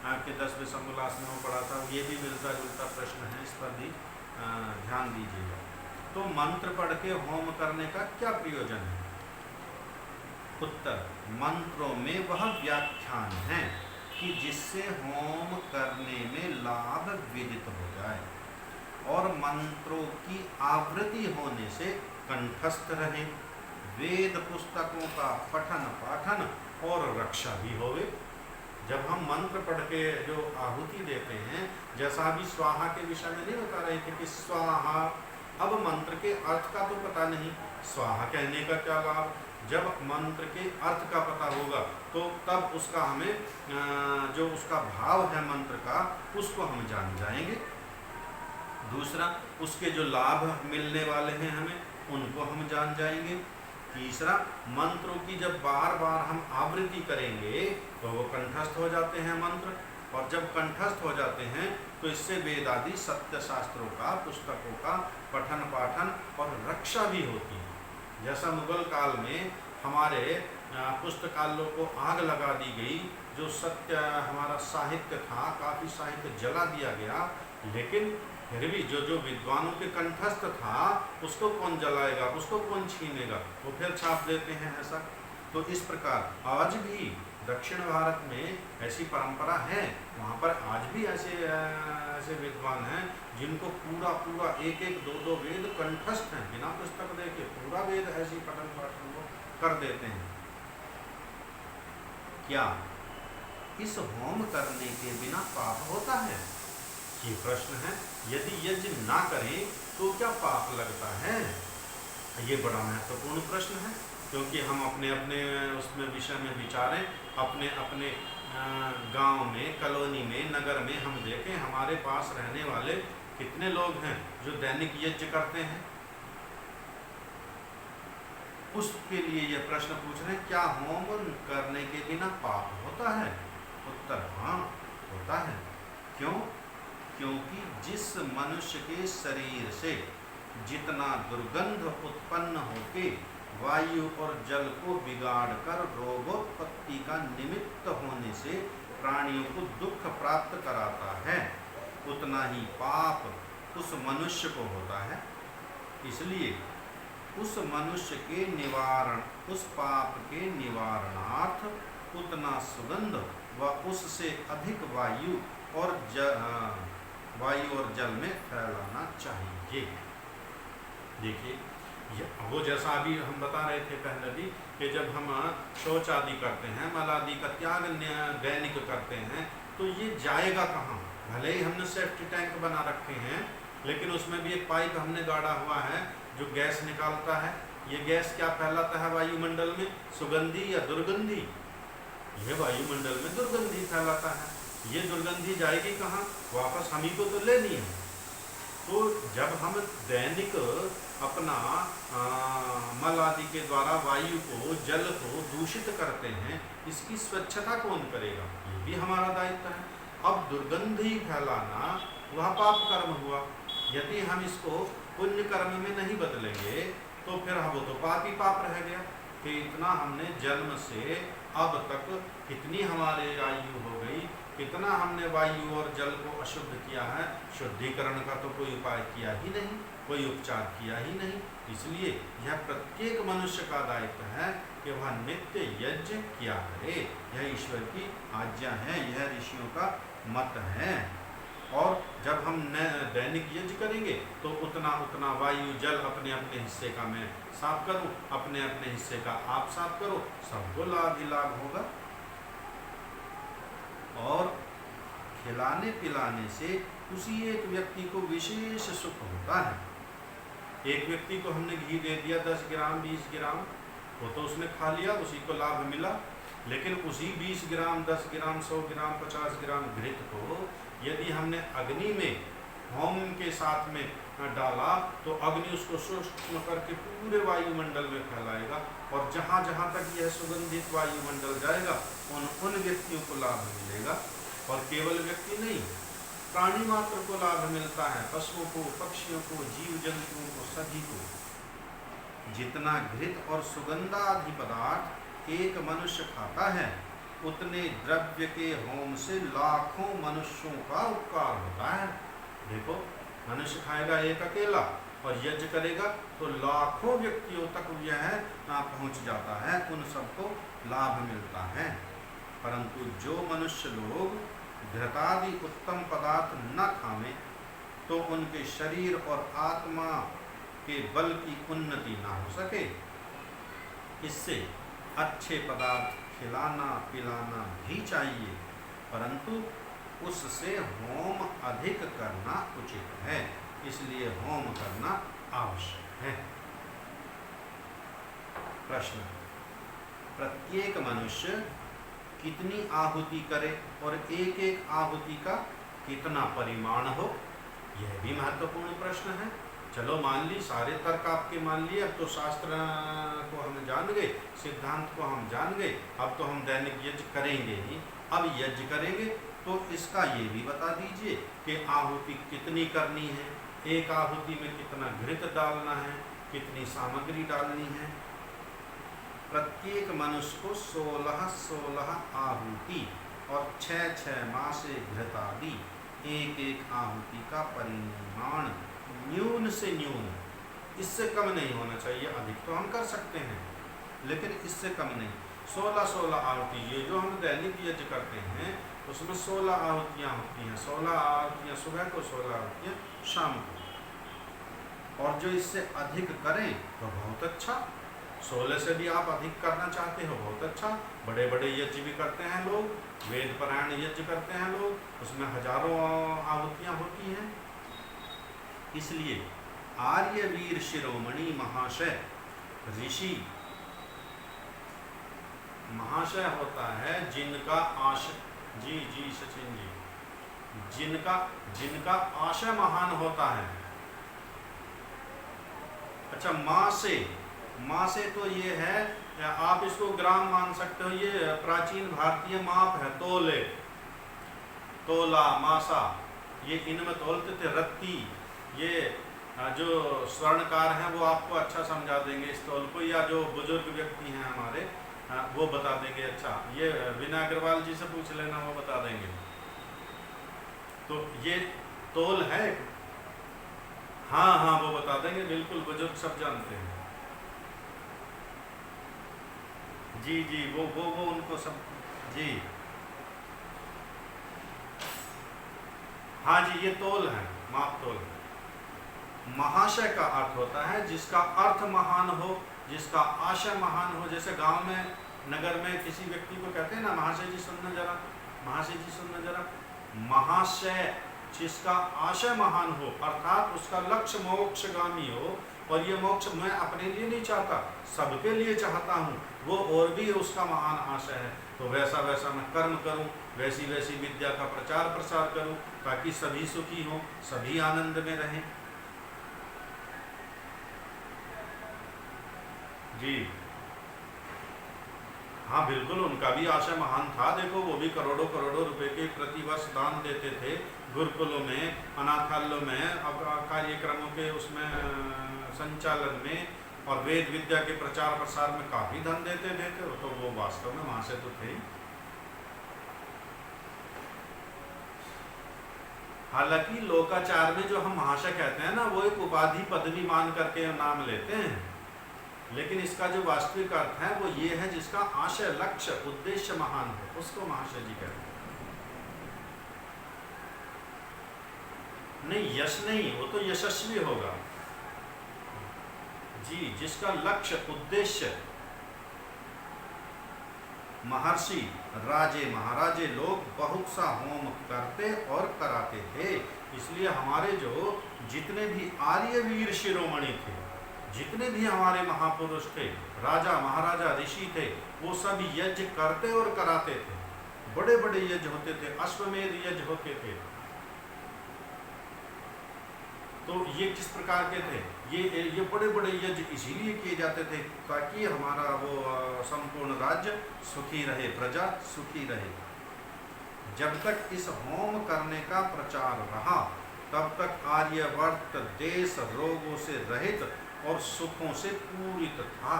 आपके 10वें समोल्लास में वो पढ़ा था, ये भी मिलता जुलता प्रश्न है, इस पर भी ध्यान दीजिएगा। तो मंत्र पढ़ के होम करने का क्या प्रयोजन है? उत्तर, मंत्रों में वह व्याख्यान है कि जिससे होम करने में लाभ विदित हो जाए और मंत्रों की आवृत्ति होने से कंठस्थ रहे, वेद पुस्तकों का पठन पाठन और रक्षा भी होवे। जब हम मंत्र पढ़ के जो आहुति देते हैं, जैसा अभी स्वाहा के विषय में नहीं बता रहे थे कि स्वाहा, अब मंत्र के अर्थ का तो पता नहीं, स्वाहा कहने का क्या लाभ? जब मंत्र के अर्थ का पता होगा तो तब उसका हमें जो उसका भाव है मंत्र का, उसको हम जान जाएंगे। दूसरा, उसके जो लाभ मिलने वाले हैं हमें, उनको हम जान जाएंगे। तीसरा, मंत्रों की जब बार बार हम आवृत्ति करेंगे तो वो कंठस्थ हो जाते हैं मंत्र, और जब कंठस्थ हो जाते हैं तो इससे वेद आदि सत्य शास्त्रों का, पुस्तकों का पठन पाठन और रक्षा भी होती है। जैसा मुगल काल में हमारे पुस्तकालयों को आग लगा दी गई, जो सत्य हमारा साहित्य था, काफ़ी साहित्य जला दिया गया, लेकिन फिर भी जो विद्वानों के कंठस्थ था उसको कौन जलाएगा, उसको कौन छीनेगा, वो फिर छाप देते हैं ऐसा। तो इस प्रकार आज भी दक्षिण भारत में ऐसी परंपरा है, वहाँ पर आज भी ऐसे विद्वान हैं जिनको पूरा पूरा एक एक दो दो वेद कंठस्थ हैं, बिना पुस्तक देखे पूरा वेद ऐसी पठन पाठन को कर देते हैं। क्या इस होम करने के बिना पाप होता है? ये प्रश्न है। यदि यज्ञ ना करें तो क्या पाप लगता है? ये बड़ा महत्वपूर्ण प्रश्न है, क्योंकि हम अपने अपने उसमें विषय में विचारें। अपने अपने गांव में, कॉलोनी में, नगर में हम देखें हमारे पास रहने वाले कितने लोग हैं जो दैनिक यज्ञ करते हैं। उसके लिए यह प्रश्न पूछ रहे हैं, क्या होम करने के बिना पाप होता है? उत्तर हाँ, होता है। क्यों? क्योंकि जिस मनुष्य के शरीर से जितना दुर्गंध उत्पन्न होके वायु और जल को बिगाड़कर रोगोत्पत्ति का निमित्त होने से प्राणियों को दुख प्राप्त कराता है, उतना ही पाप उस मनुष्य को होता है। इसलिए उस मनुष्य के निवारण, उस पाप के निवारणार्थ उतना सुगंध व उससे अधिक वायु और जल में फैलाना चाहिए। देखिए, वो जैसा अभी हम बता रहे थे पहले भी कि जब हम शौच आदि करते हैं, मल आदि का त्याग दैनिक करते हैं, तो ये जाएगा कहाँ? भले ही हमने सेफ्टी टैंक बना रखे हैं, लेकिन उसमें भी एक पाइप हमने गाड़ा हुआ है जो गैस निकालता है। ये गैस क्या फैलाता है वायुमंडल में? सुगंधी या दुर्गंधी? यह वायुमंडल में दुर्गंधी फैलाता है। ये दुर्गंधी जाएगी कहाँ? वापस हम ही को तो लेनी है। तो जब हम दैनिक अपना मल आदि के द्वारा वायु को, जल को दूषित करते हैं, इसकी स्वच्छता कौन करेगा? ये भी हमारा दायित्व है। अब दुर्गंधी फैलाना वह पाप कर्म हुआ। यदि हम इसको पुण्य कर्म में नहीं बदलेंगे तो फिर वो तो पाप ही पाप रह गया कि इतना हमने जन्म से अब तक कितनी हमारे आयु हो गई, कितना हमने वायु और जल को अशुद्ध किया है। शुद्धिकरण का तो कोई उपाय किया ही नहीं, कोई उपचार किया ही नहीं। इसलिए यह प्रत्येक मनुष्य का दायित्व है कि वह नित्य यज्ञ किया करे। यह ईश्वर की आज्ञा है, यह ऋषियों का मत है। और जब हम दैनिक यज्ञ करेंगे तो उतना उतना वायु जल अपने अपने हिस्से का मैं साफ करूं, अपने अपने हिस्से का आप साफ करो, सबको लाभ ही लाभ होगा। और खिलाने पिलाने से उसी एक व्यक्ति को विशेष सुख होता है। एक व्यक्ति को हमने घी दे दिया 10 ग्राम 20 ग्राम, वो तो उसने खा लिया, उसी को लाभ मिला। लेकिन उसी 20 ग्राम 10 ग्राम 100 ग्राम 50 ग्राम घृत को यदि हमने अग्नि में होम के साथ में डाला तो अग्नि उसको सूक्ष्म करके पूरे वायुमंडल में फैलाएगा, और जहाँ जहाँ तक यह सुगंधित वायुमंडल जाएगा उन व्यक्तियों को लाभ मिलेगा। और केवल व्यक्ति नहीं, प्राणी मात्र को लाभ मिलता है, पशुओं को, पक्षियों को, जीव जंतुओं को, सभी को। जितना घृत और सुगंधादि पदार्थ एक मनुष्य खाता है, उतने द्रव्य के होम से लाखों मनुष्यों का उपकार होता है। देखो, मनुष्य खाएगा एक अकेला और यज्ञ करेगा तो लाखों व्यक्तियों तक यह पहुंच जाता है, उन सबको लाभ मिलता है। परंतु जो मनुष्य लोग घृतादि उत्तम पदार्थ न खावें तो उनके शरीर और आत्मा के बल की उन्नति ना हो सके। इससे अच्छे पदार्थ खिलाना पिलाना भी चाहिए, परंतु उससे होम अधिक करना उचित है, इसलिए होम करना आवश्यक है। प्रश्न: प्रत्येक मनुष्य कितनी आहुति करे और एक एक आहुति का कितना परिमाण हो? यह भी महत्वपूर्ण प्रश्न है। चलो मान ली, सारे तर्क आपके मान लिए, अब तो शास्त्र को हम जान गए, सिद्धांत को हम जान गए, अब तो हम दैनिक यज्ञ करेंगे ही। अब यज्ञ करेंगे तो इसका ये भी बता दीजिए कि आहुति कितनी करनी है, एक आहुति में कितना घृत डालना है, कितनी सामग्री डालनी है। प्रत्येक मनुष्य को 16-16 आहुति और 6-6 मासे घृतादि एक एक आहुति का परिमाण न्यून से न्यून, इससे कम नहीं होना चाहिए। अधिक तो हम कर सकते हैं लेकिन इससे कम नहीं। 16-16 आहुति, ये जो हम दैनिक यज्ञ करते हैं उसमें 16 आहुतियाँ होती हैं। 16 आहुतियाँ सुबह को, 16 आहुतियाँ शाम को। और जो इससे अधिक करें तो बहुत अच्छा, 16 से भी आप अधिक करना चाहते हो, बहुत अच्छा। बड़े बड़े यज्ञ भी करते हैं लोग, वेद पारायण यज्ञ करते हैं लोग, उसमें हजारों आहुतियाँ होती हैं। इसलिए आर्यवीर शिरोमणि महाशय ऋषि, महाशय होता है जिनका आशय, जी जी सचिन जी, जिनका आशय महान होता है। अच्छा, माँ से तो ये है, आप इसको ग्राम मान सकते हो, ये प्राचीन भारतीय माप है, तोले, तोला, मासा, ये इनमें तोलते थे। रत्ती, ये जो स्वर्णकार हैं वो आपको अच्छा समझा देंगे इस तौल को, या जो बुजुर्ग व्यक्ति हैं हमारे वो बता देंगे। अच्छा, ये विनय अग्रवाल जी से पूछ लेना, वो बता देंगे। तो ये तोल है, हाँ हाँ वो बता देंगे, बिल्कुल बुजुर्ग सब जानते हैं। जी जी, वो उनको सब, जी हाँ जी, ये तोल है, माप तोल है। महाशय का अर्थ होता है जिसका अर्थ महान हो, जिसका आशय महान हो। जैसे गांव में, नगर में किसी व्यक्ति को कहते हैं ना, महाशय जी सुनना जरा, महाशय जी सुनना जरा। महाशय जिसका आशय महान हो, अर्थात उसका लक्ष्य मोक्षगामी हो, और ये मोक्ष मैं अपने लिए नहीं चाहता, सबके लिए चाहता हूँ, वो और भी उसका महान आशय है। तो वैसा वैसा मैं कर्म करूँ, वैसी वैसी विद्या का प्रचार प्रसार करूँ, ताकि सभी सुखी हों, सभी आनंद में रहें। जी हाँ बिल्कुल, उनका भी आशय महान था। देखो, वो भी करोड़ों करोड़ों रुपए के प्रतिवर्ष दान देते थे गुरुकुलों में, अनाथालयों में, अब कार्यक्रमों के उसमें संचालन में, और वेद विद्या के प्रचार प्रसार में काफी धन देते थे। तो वो वास्तव में वहां से तो थे। हालांकि लोकाचार में जो हम महाशय कहते हैं ना, वो एक उपाधि पदवी मान करके नाम लेते हैं, लेकिन इसका जो वास्तविक अर्थ है वो ये है जिसका आशय, लक्ष्य, उद्देश्य महान हो, उसको महाशय जी कहते हैं। नहीं, यश नहीं, वो तो यशस्वी होगा जी, जिसका लक्ष्य, उद्देश्य। महर्षि, राजे, महाराजे लोग बहुत सा होम करते और कराते थे। इसलिए हमारे जो जितने भी आर्यवीर शिरोमणि थे, जितने भी हमारे महापुरुष थे, राजा महाराजा ऋषि थे, वो सब यज्ञ करते और कराते थे। बड़े बड़े यज्ञ होते थे, अश्वमेध यज्ञ होते थे। तो ये किस प्रकार के थे? ये बड़े बड़े यज्ञ इसीलिए किए जाते थे ताकि हमारा वो संपूर्ण राज्य सुखी रहे, प्रजा सुखी रहे। जब तक इस होम करने का प्रचार रहा, तब तक आर्यवर्त देश रोगों से रहित और सुखों से पूरित था।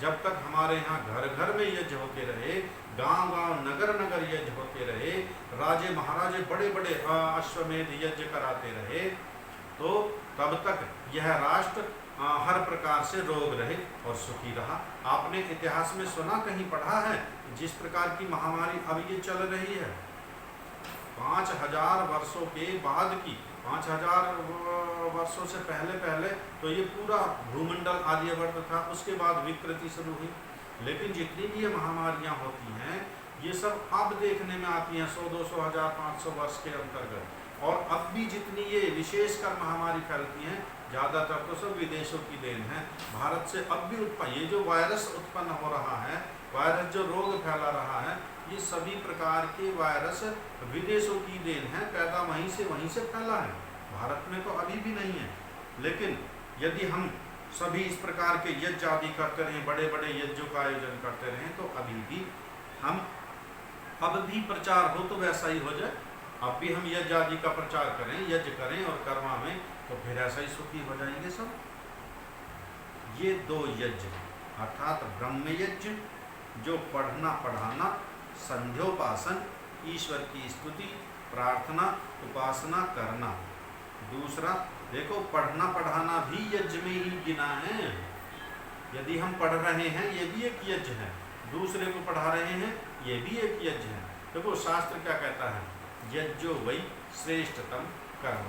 जब तक हमारे यहाँ घर घर में यज्ञ होते रहे, गांव गांव, नगर नगर यज्ञ होते रहे, राजे महाराजे बड़े बड़े अश्वमेध यज्ञ कराते रहे, तो तब तक यह राष्ट्र हर प्रकार से रोग रहित और सुखी रहा। आपने इतिहास में सुना, कहीं पढ़ा है, जिस प्रकार की महामारी अब ये चल रही है, 5000 वर्षों के बाद की, 5000 वर्षों से पहले तो ये पूरा भूमंडल आर्यवर्त था, उसके बाद विकृति शुरू हुई। लेकिन जितनी भी ये महामारियां होती हैं, ये सब अब देखने में आती हैं 100, 200, 1000, 500 वर्ष के अंतर्गत। और अब भी जितनी ये विशेषकर महामारी फैलती हैं, ज़्यादातर तो सब विदेशों की देन है। भारत से अब भी ये जो वायरस उत्पन्न हो रहा है, वायरस जो रोग फैला रहा है, ये सभी प्रकार के वायरस विदेशों की देन है, पैदा वहीं से फैला है, भारत में तो अभी भी नहीं है। लेकिन यदि हम सभी इस प्रकार के यज्ञ आदि करते रहें, बड़े बड़े यज्ञों का आयोजन करते रहें, तो अभी भी हम, अब भी प्रचार हो तो वैसा ही हो जाए, अब भी हम यज्ञ आदि का प्रचार करें, यज्ञ करें और कर्मा में, तो फिर ऐसा ही सुखी हो जाएंगे सब। ये 2 यज्ञ अर्थात ब्रह्म यज्ञ जो पढ़ना पढ़ाना, संध्योपासन, ईश्वर की स्तुति, प्रार्थना, उपासना करना। दूसरा देखो, पढ़ना पढ़ाना भी यज्ञ में ही गिना है। यदि हम पढ़ रहे हैं, ये भी एक यज्ञ है, दूसरे को पढ़ा रहे हैं, ये भी एक यज्ञ है। देखो शास्त्र क्या कहता है, यज्ञो वै श्रेष्ठतम कर्म,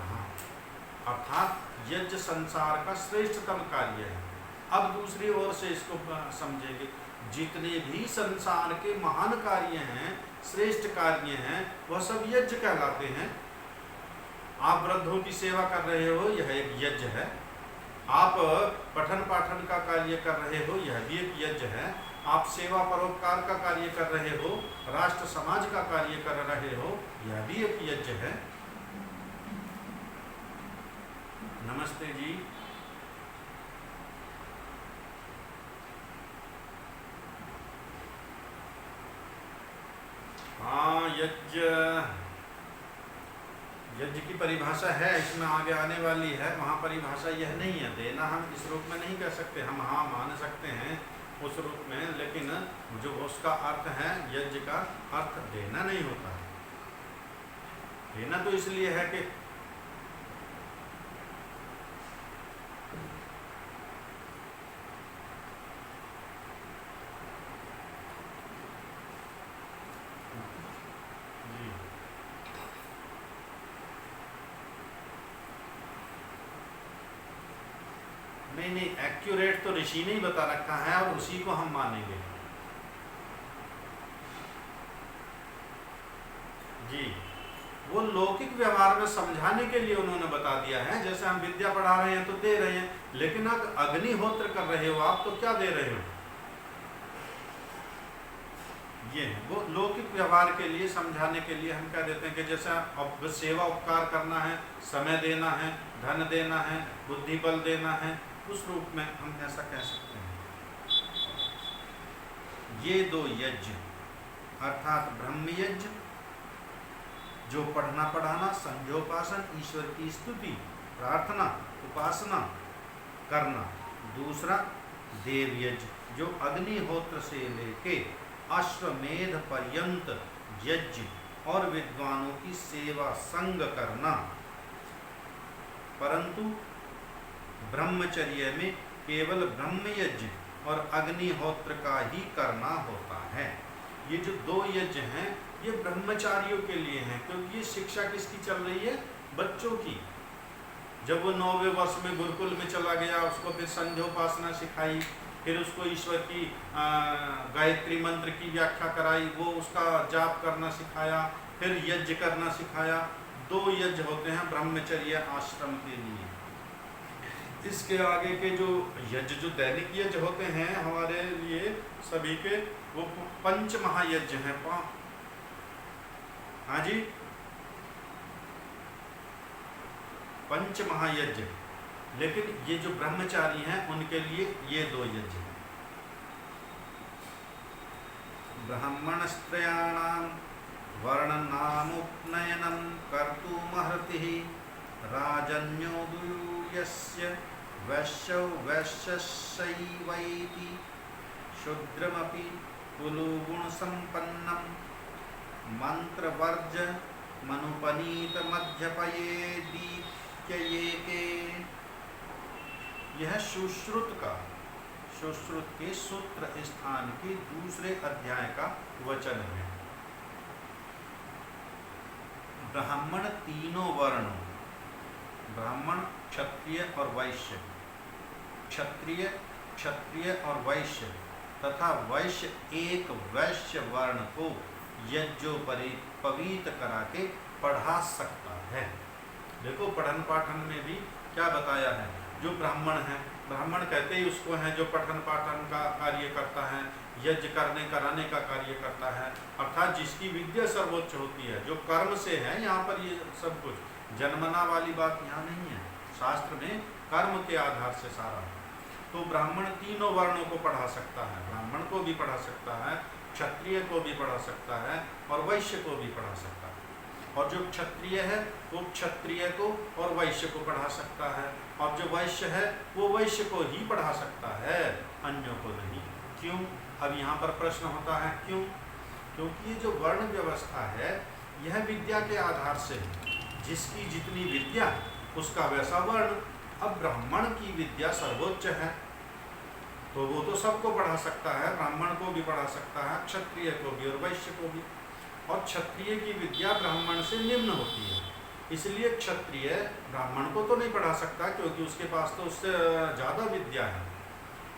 अर्थात यज्ञ संसार का श्रेष्ठतम कार्य है। अब दूसरी ओर से इसको समझेंगे, जितने भी संसार के महान कार्य हैं, श्रेष्ठ कार्य हैं, वह सब यज्ञ कहलाते हैं। आप वृद्धों की सेवा कर रहे हो, यह एक यज्ञ है। आप पठन पाठन का कार्य कर रहे हो, यह भी एक यज्ञ है। आप सेवा परोपकार का कार्य कर रहे हो, राष्ट्र समाज का कार्य कर रहे हो, यह भी एक यज्ञ है। नमस्ते जी। हाँ, यज्ञ की परिभाषा है, इसमें आगे आने वाली है। वहाँ परिभाषा यह नहीं है। देना हम इस रूप में नहीं कह सकते, हम हाँ मान सकते हैं उस रूप में, लेकिन जो उसका अर्थ है, यज्ञ का अर्थ देना नहीं होता है। देना तो इसलिए है कि नहीं, एक्यूरेट तो ऋषि ने ही बता रखा है और उसी को हम मानेंगे जी। वो लौकिक व्यवहार में समझाने के लिए उन्होंने बता दिया है। जैसे हम विद्या पढ़ा रहे हैं तो दे रहे हैं, लेकिन अब अग्निहोत्र कर रहे हो आप, तो क्या दे रहे हो? ये वो लौकिक व्यवहार के लिए समझाने के लिए हम क्या देते हैं कि जैसे अब सेवा उपकार करना है, समय देना है, धन देना है, बुद्धि बल देना है, उस रूप में हम ऐसा कह सकते हैं। ये दो यज्ञ अर्थात ब्रह्म यज्ञ, जो पढ़ना पढ़ाना, संध्योपासन, ईश्वर की स्तुति, प्रार्थना, उपासना करना। दूसरा देव यज्ञ, जो अग्निहोत्र से लेके अश्वमेध पर्यंत यज्ञ और विद्वानों की सेवा संग करना। परंतु ब्रह्मचर्य में केवल ब्रह्म यज्ञ और अग्निहोत्र का ही करना होता है। ये जो दो यज्ञ हैं, ये ब्रह्मचारियों के लिए हैं, क्योंकि ये शिक्षा किसकी चल रही है? बच्चों की। जब वो 9वें वर्ष में गुरुकुल में चला गया, उसको फिर संध्योपासना सिखाई, फिर उसको ईश्वर की गायत्री मंत्र की व्याख्या कराई, वो उसका जाप करना सिखाया, फिर यज्ञ करना सिखाया। दो यज्ञ होते हैं ब्रह्मचर्य आश्रम के लिए। इसके आगे के जो यज्ञ, जो दैनिक यज्ञ होते हैं हमारे लिए सभी के, वो पंच महायज्ञ हैं। हाँ जी, पंच महायज्ञ। लेकिन ये जो ब्रह्मचारी हैं उनके लिए ये दो यज्ञ हैं। ब्राह्मणस्त्रयाणां वर्णनामुपनयनं कर्तुमर्हतिः राजन्यो दूयस्य वैश्यौ वैश्यस्यैवैति शूद्रमपि कुलुगुणसम्पन्नं मन्त्रवर्ज्यमनुपनीतमध्यपयेदीत्ययेके। यह सुश्रुत के सूत्र स्थान के दूसरे अध्याय का वचन है। ब्राह्मण तीनों वर्णों, ब्राह्मण, क्षत्रिय और वैश्य, क्षत्रिय और वैश्य तथा वैश्य एक वैश्य वर्ण को यज्ञोपवीत करा के पढ़ा सकता है। देखो पठन पाठन में भी क्या बताया है। जो ब्राह्मण है, ब्राह्मण कहते ही उसको है जो पठन पाठन का कार्य करता है, यज्ञ करने कराने का कार्य करता है, अर्थात जिसकी विद्या सर्वोच्च होती है, जो कर्म से है। यहाँ पर ये सब कुछ जन्मना वाली बात यहाँ नहीं है। शास्त्र में कर्म के आधार से सारा। तो ब्राह्मण तीनों वर्णों को पढ़ा सकता है, ब्राह्मण को भी पढ़ा सकता है, क्षत्रिय को भी पढ़ा सकता है और वैश्य को भी पढ़ा सकता है। और जो क्षत्रिय है वो क्षत्रिय को और वैश्य को पढ़ा सकता है, और जो वैश्य है वो वैश्य को ही पढ़ा सकता है, अन्यों को नहीं। क्यों? अब यहाँ पर प्रश्न होता है क्यों? क्योंकि ये जो वर्ण व्यवस्था है यह विद्या के आधार से है। जिसकी जितनी विद्या उसका वैसा वर्ण। अब ब्राह्मण की विद्या सर्वोच्च है तो वो तो सबको पढ़ा सकता है, ब्राह्मण को भी पढ़ा सकता है, क्षत्रिय को भी और वैश्य को भी। और क्षत्रिय की विद्या ब्राह्मण से निम्न होती है, इसलिए क्षत्रिय ब्राह्मण को तो नहीं पढ़ा सकता, क्योंकि उसके पास तो उससे ज़्यादा विद्या है।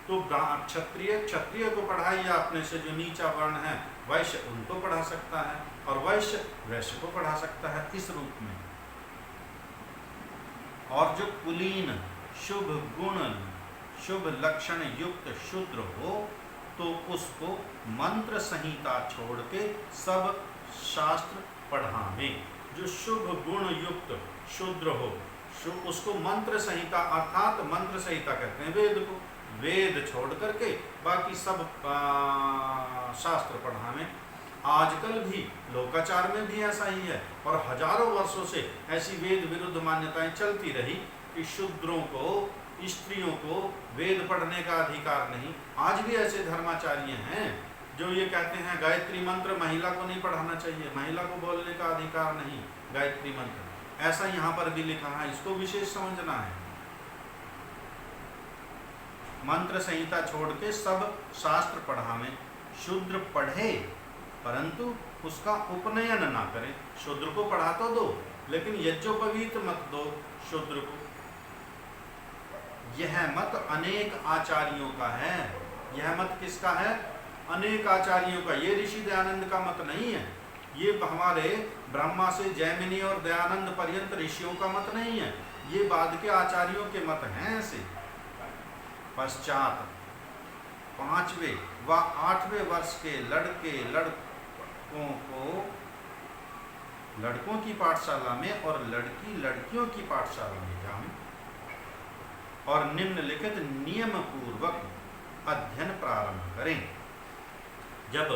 तो क्षत्रिय क्षत्रिय को पढ़ाइए, अपने से जो नीचा वर्ण है वैश्य उनको पढ़ा सकता है, और वैश्य वैश्य को पढ़ा सकता है इस रूप में। और जो कुलीन शुभ गुण शुभ लक्षण युक्त शूद्र हो तो उसको मंत्र संहिता छोड़ के सब शास्त्र पढ़ावे। जो शुभ गुण युक्त शूद्र हो उसको मंत्र संहिता, अर्थात मंत्र संहिता कहते हैं वेद को, वेद छोड़ करके बाकी सब शास्त्र पढ़ावे। आजकल भी लोकाचार में भी ऐसा ही है, और हजारों वर्षों से ऐसी वेद विरुद्ध मान्यताएं चलती रही कि शूद्रों को, स्त्रियों को वेद पढ़ने का अधिकार नहीं। आज भी ऐसे धर्माचार्य हैं जो ये कहते हैं गायत्री मंत्र महिला को नहीं पढ़ाना चाहिए, महिला को बोलने का अधिकार नहीं गायत्री मंत्र। ऐसा यहाँ पर भी लिखा है, इसको विशेष समझना है। मंत्र संहिता छोड़ के सब शास्त्र पढ़ावे। शूद्र पढ़े परंतु उसका उपनयन ना करे। शूद्र को पढ़ा तो दो, लेकिन यज्ञोपवीत मत दो शूद्र को। यह मत अनेक आचार्यों का है। यह मत किसका है? अनेक आचार्यों का। ये ऋषि दयानंद का मत नहीं है, ये हमारे ब्रह्मा से जैमिनी और दयानंद पर्यंत ऋषियों का मत नहीं है, ये बाद के आचार्यों के मत हैं। ऐसे पश्चात 5वें व 8वें वर्ष के लड़कों को लड़कों की पाठशाला में और लड़कियों की पाठशाला में जाएं और निम्नलिखित नियम पूर्वक अध्ययन प्रारंभ करें। जब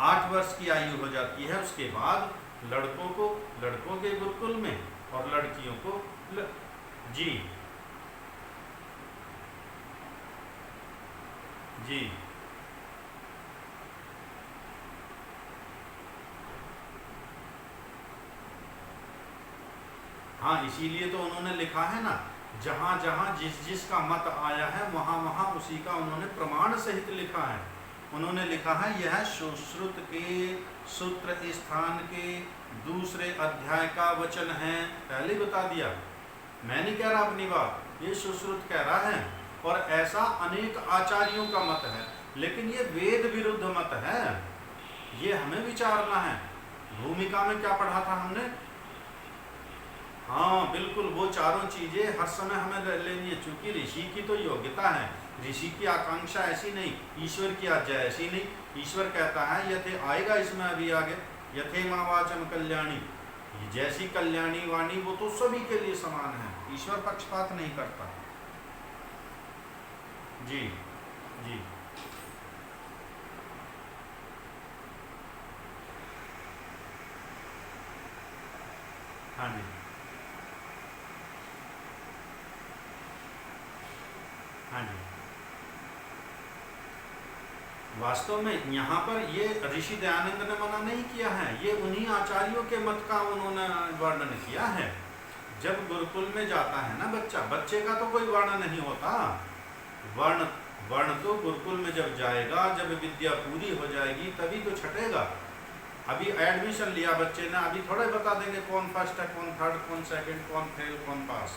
8 वर्ष की आयु हो जाती है उसके बाद लड़कों को लड़कों के गुरुकुल में और लड़कियों को जी जी हाँ, इसीलिए तो उन्होंने लिखा है ना, जहां जहां जिस का मत आया है वहां वहां उसी का उन्होंने प्रमाण सहित लिखा है। उन्होंने लिखा है यह सुश्रुत के सूत्र स्थान के 2 अध्याय का वचन है। पहले बता दिया, मैं नहीं कह रहा अपनी बात, ये सुश्रुत कह रहा है। और ऐसा अनेक आचार्यों का मत है, लेकिन ये वेद विरुद्ध मत है, ये हमें विचारना है। भूमिका में क्या पढ़ा था हमने? हाँ बिल्कुल, वो चारों चीजें हर समय हमें लेनी है, चूंकि ऋषि की तो योग्यता है, ऋषि की आकांक्षा ऐसी नहीं, ईश्वर की आज्ञा ऐसी नहीं। ईश्वर कहता है यथे, आएगा इसमें अभी आगे, यथे मां वाचम कल्याणी, जैसी कल्याणी वाणी वो तो सभी के लिए समान है, ईश्वर पक्षपात नहीं करता। जी जी हाँ जी हाँ जी। वास्तव में यहाँ पर ये ऋषि दयानंद ने मना नहीं किया है, ये उन्हीं आचार्यों के मत का उन्होंने वर्णन किया है। जब गुरुकुल में जाता है ना बच्चा, बच्चे का तो कोई वर्ण नहीं होता, वर्ण तो गुरुकुल में जब जाएगा, जब विद्या पूरी हो जाएगी तभी तो छटेगा। अभी एडमिशन लिया बच्चे ने, अभी थोड़े बता देंगे कौन फर्स्ट है, कौन थर्ड, कौन सेकंड, कौन फेल, कौन पास।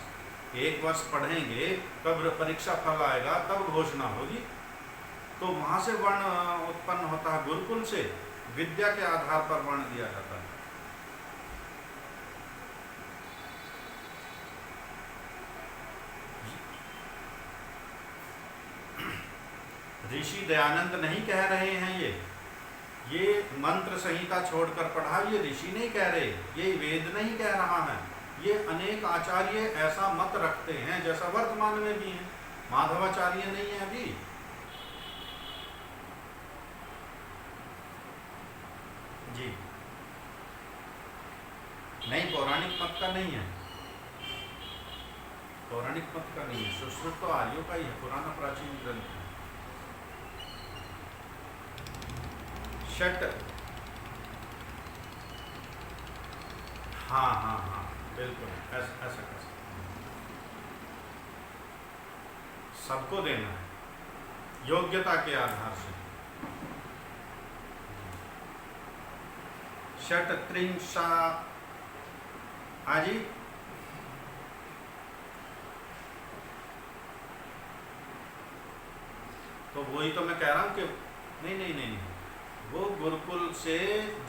1 वर्ष पढ़ेंगे, तब परीक्षा फल आएगा, तब घोषणा होगी। तो वहां से वर्ण उत्पन्न होता है, गुरुकुल से विद्या के आधार पर वर्ण दिया जाता है। ऋषि दयानंद नहीं कह रहे हैं ये मंत्र संहिता छोड़कर पढ़ा, ये ऋषि नहीं कह रहे, ये वेद नहीं कह रहा है, ये अनेक आचार्य ऐसा मत रखते हैं, जैसा वर्तमान में भी है। माधवाचार्य नहीं है अभी, जी नहीं, पौराणिक मत का नहीं है, पौराणिक मत का नहीं है, सुश्रुत तो आर्यों का ही है, पुराना प्राचीन ग्रंथ है। षट, हाँ हाँ हाँ बिल्कुल, ऐसा कर सकते, सबको देना है योग्यता के आधार से। षट त्रिंशा आजी तो वही तो मैं कह रहा हूँ कि नहीं नहीं नहीं नहीं, वो गुरुकुल से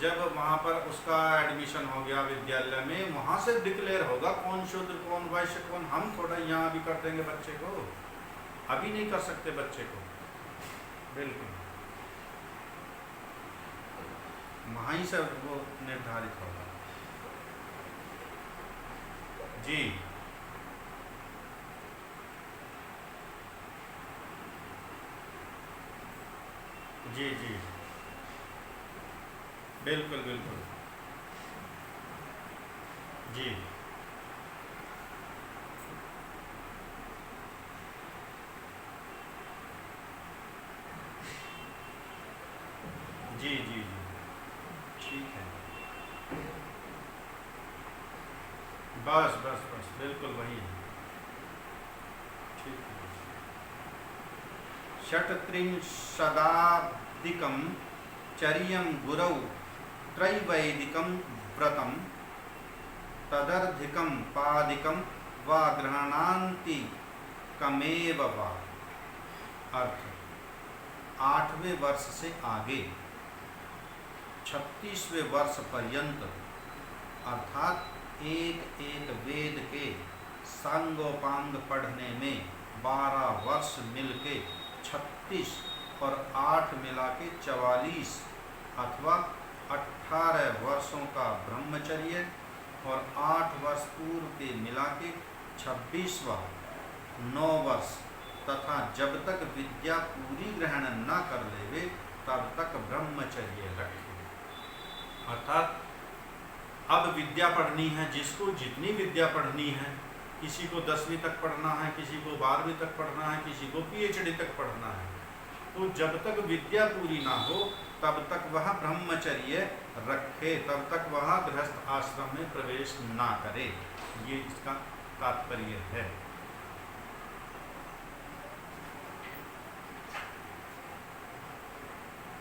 जब वहाँ पर उसका एडमिशन हो गया विद्यालय में, वहाँ से डिक्लेयर होगा कौन शूद्र कौन वैश्य कौन। हम थोड़ा यहाँ भी कर देंगे बच्चे को, अभी नहीं कर सकते बच्चे को, बिल्कुल वहाँ ही से वो निर्धारित होगा। जी जी जी बिल्कुल बिल्कुल जी जी जी जी ठीक है, बस बस बस बिल्कुल वही है, ठीक है। षट्त्रिंशदाधिकं चर्यं गुरौ त्रैवैदिकं व्रतं तदर्धिकं पादिकं वा गृह्णान्ति कमेव वा। अर्थ, 8वें वर्ष से आगे 36वें वर्ष पर्यंत अर्थात एक एक वेद के सांगोपांग पढ़ने में 12 वर्ष मिलके 36 और 8 मिला के 44 अथवा 18 वर्षों का ब्रह्मचर्य और 8 वर्ष पूर्व के मिला के 26वां 9 वर्ष तथा जब तक विद्या पूरी ग्रहण न कर लेवे तब तक ब्रह्मचर्य रखे। अर्थात अब विद्या पढ़नी है, जिसको जितनी विद्या पढ़नी है, किसी को 10वीं तक पढ़ना है, किसी को 12वीं तक पढ़ना है, किसी को PhD तक पढ़ना है, तो जब तक विद्या पूरी ना हो तब तक वह ब्रह्मचर्य रखे, तब तक वह गृहस्थ आश्रम में प्रवेश ना करे। ये इसका तात्पर्य है।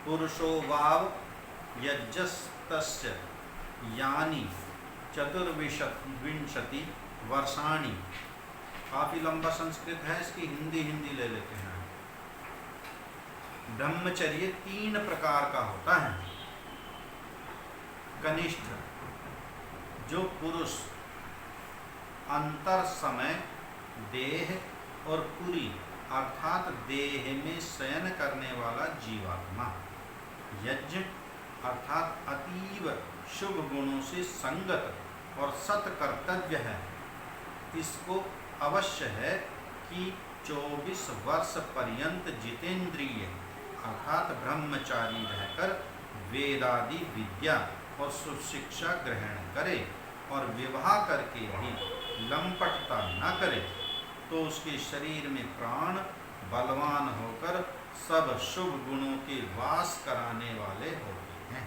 पुरुषो वाव यज्ञस्तस्य यानी 24 वर्षाणी। काफी लंबा संस्कृत है, इसकी हिंदी ले लेते हैं। ब्रह्मचर्य 3 प्रकार का होता है। कनिष्ठ, जो पुरुष अंतर समय देह और पुरी अर्थात देह में शयन करने वाला जीवात्मा। यज्ञ अर्थात अतीव शुभ गुणों से संगत और सत कर्तव्य है। इसको अवश्य है कि 24 वर्ष पर्यंत जितेंद्रिय अर्थात ब्रह्मचारी रहकर वेदादि विद्या और सुशिक्षा ग्रहण करे और विवाह करके भी लंपटता न करे, तो उसके शरीर में प्राण बलवान होकर सब शुभ गुणों के वास कराने वाले होते हैं।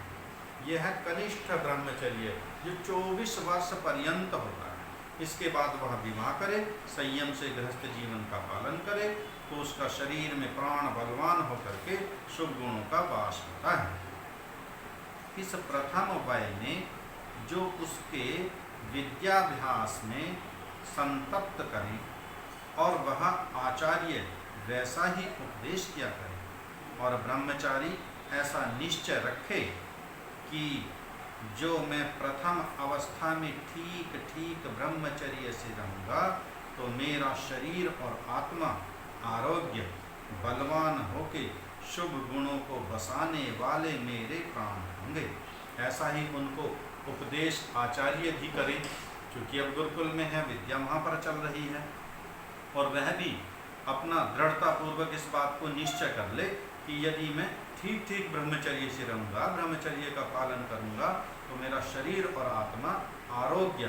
यह है कनिष्ठ ब्रह्मचर्य, जो 24 वर्ष पर्यंत होता है। इसके बाद वह विवाह करे, संयम से गृहस्थ जीवन का पालन करे, तो उसका शरीर में प्राण बलवान होकर के शुभ गुणों का वास होता है। इस प्रथम वय में जो उसके विद्याभ्यास में संतप्त करें और वह आचार्य वैसा ही उपदेश किया करे, और ब्रह्मचारी ऐसा निश्चय रखे कि जो मैं प्रथम अवस्था में ठीक ठीक ब्रह्मचर्य से रहूँगा तो मेरा शरीर और आत्मा आरोग्य बलवान होके शुभ गुणों को बसाने वाले मेरे प्राण होंगे। ऐसा ही उनको उपदेश आचार्य भी करें, क्योंकि अब गुरुकुल में है, विद्या वहाँ पर चल रही है, और वह भी अपना दृढ़ता पूर्वक इस बात को निश्चय कर ले कि यदि मैं ठीक ठीक ब्रह्मचर्य से रहूँगा, ब्रह्मचर्य का पालन करूँगा, तो मेरा शरीर और आत्मा आरोग्य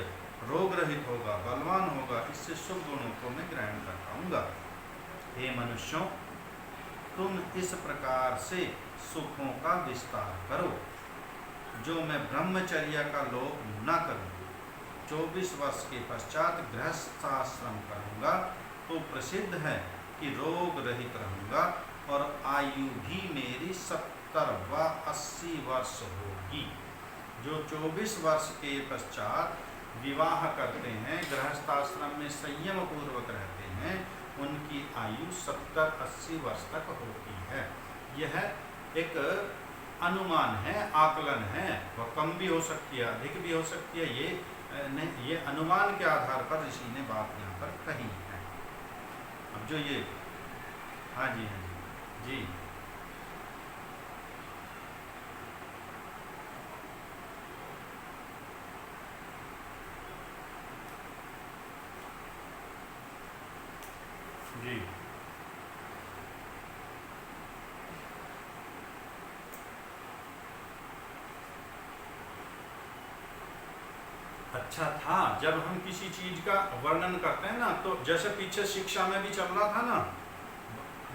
रोग रहित होगा, बलवान होगा, इससे शुभ गुणों को मैं ग्रहण कर पाऊँगा। हे मनुष्यों, तुम इस प्रकार से सुखों का विस्तार करो जो मैं ब्रह्मचर्य का लोभ न करूँ। 24 वर्ष के पश्चात गृहस्थाश्रम करूँगा तो प्रसिद्ध है कि रोग रहित रहूँगा और आयु भी मेरी 70 व 80 वर्ष होगी। जो 24 वर्ष के पश्चात विवाह करते हैं, गृहस्थाश्रम में संयम पूर्वक रहते हैं, उनकी आयु 70-80 वर्ष तक होती है। यह एक अनुमान है, आकलन है, वह कम भी हो सकती है, अधिक भी हो सकती है। ये अनुमान के आधार पर ऋषि ने बात यहाँ पर कही है। अब जो ये हाँ जी जी जी अच्छा था, जब हम किसी चीज का वर्णन करते हैं ना, तो जैसे पीछे शिक्षा में भी चल रहा था ना,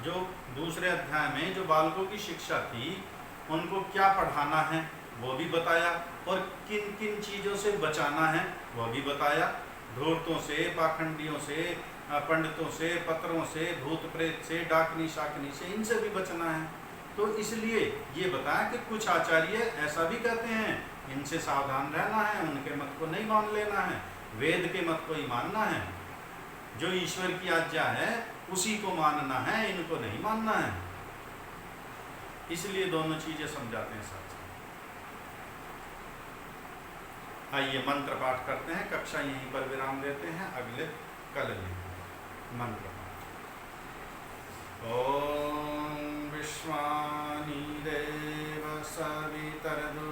जो दूसरे अध्याय में जो बालकों की शिक्षा थी, उनको क्या पढ़ाना है वो भी बताया, और किन किन चीज़ों से बचाना है वो भी बताया। धूर्तों से, पाखंडियों से, पंडितों से, पत्रों से, भूत प्रेत से, डाकनी शाकनी से, इनसे भी बचना है। तो इसलिए ये बताया कि कुछ आचार्य ऐसा भी कहते हैं, इनसे सावधान रहना है, उनके मत को नहीं मान लेना है, वेद के मत को ही मानना है, जो ईश्वर की आज्ञा है उसी को मानना है, इनको नहीं मानना है। इसलिए दोनों चीजें समझाते हैं साथ साथ। आइए मंत्र पाठ करते हैं, कक्षा यहीं पर विराम देते हैं, अगले कल लेंगे मंत्र पाठ। ओम विश्वा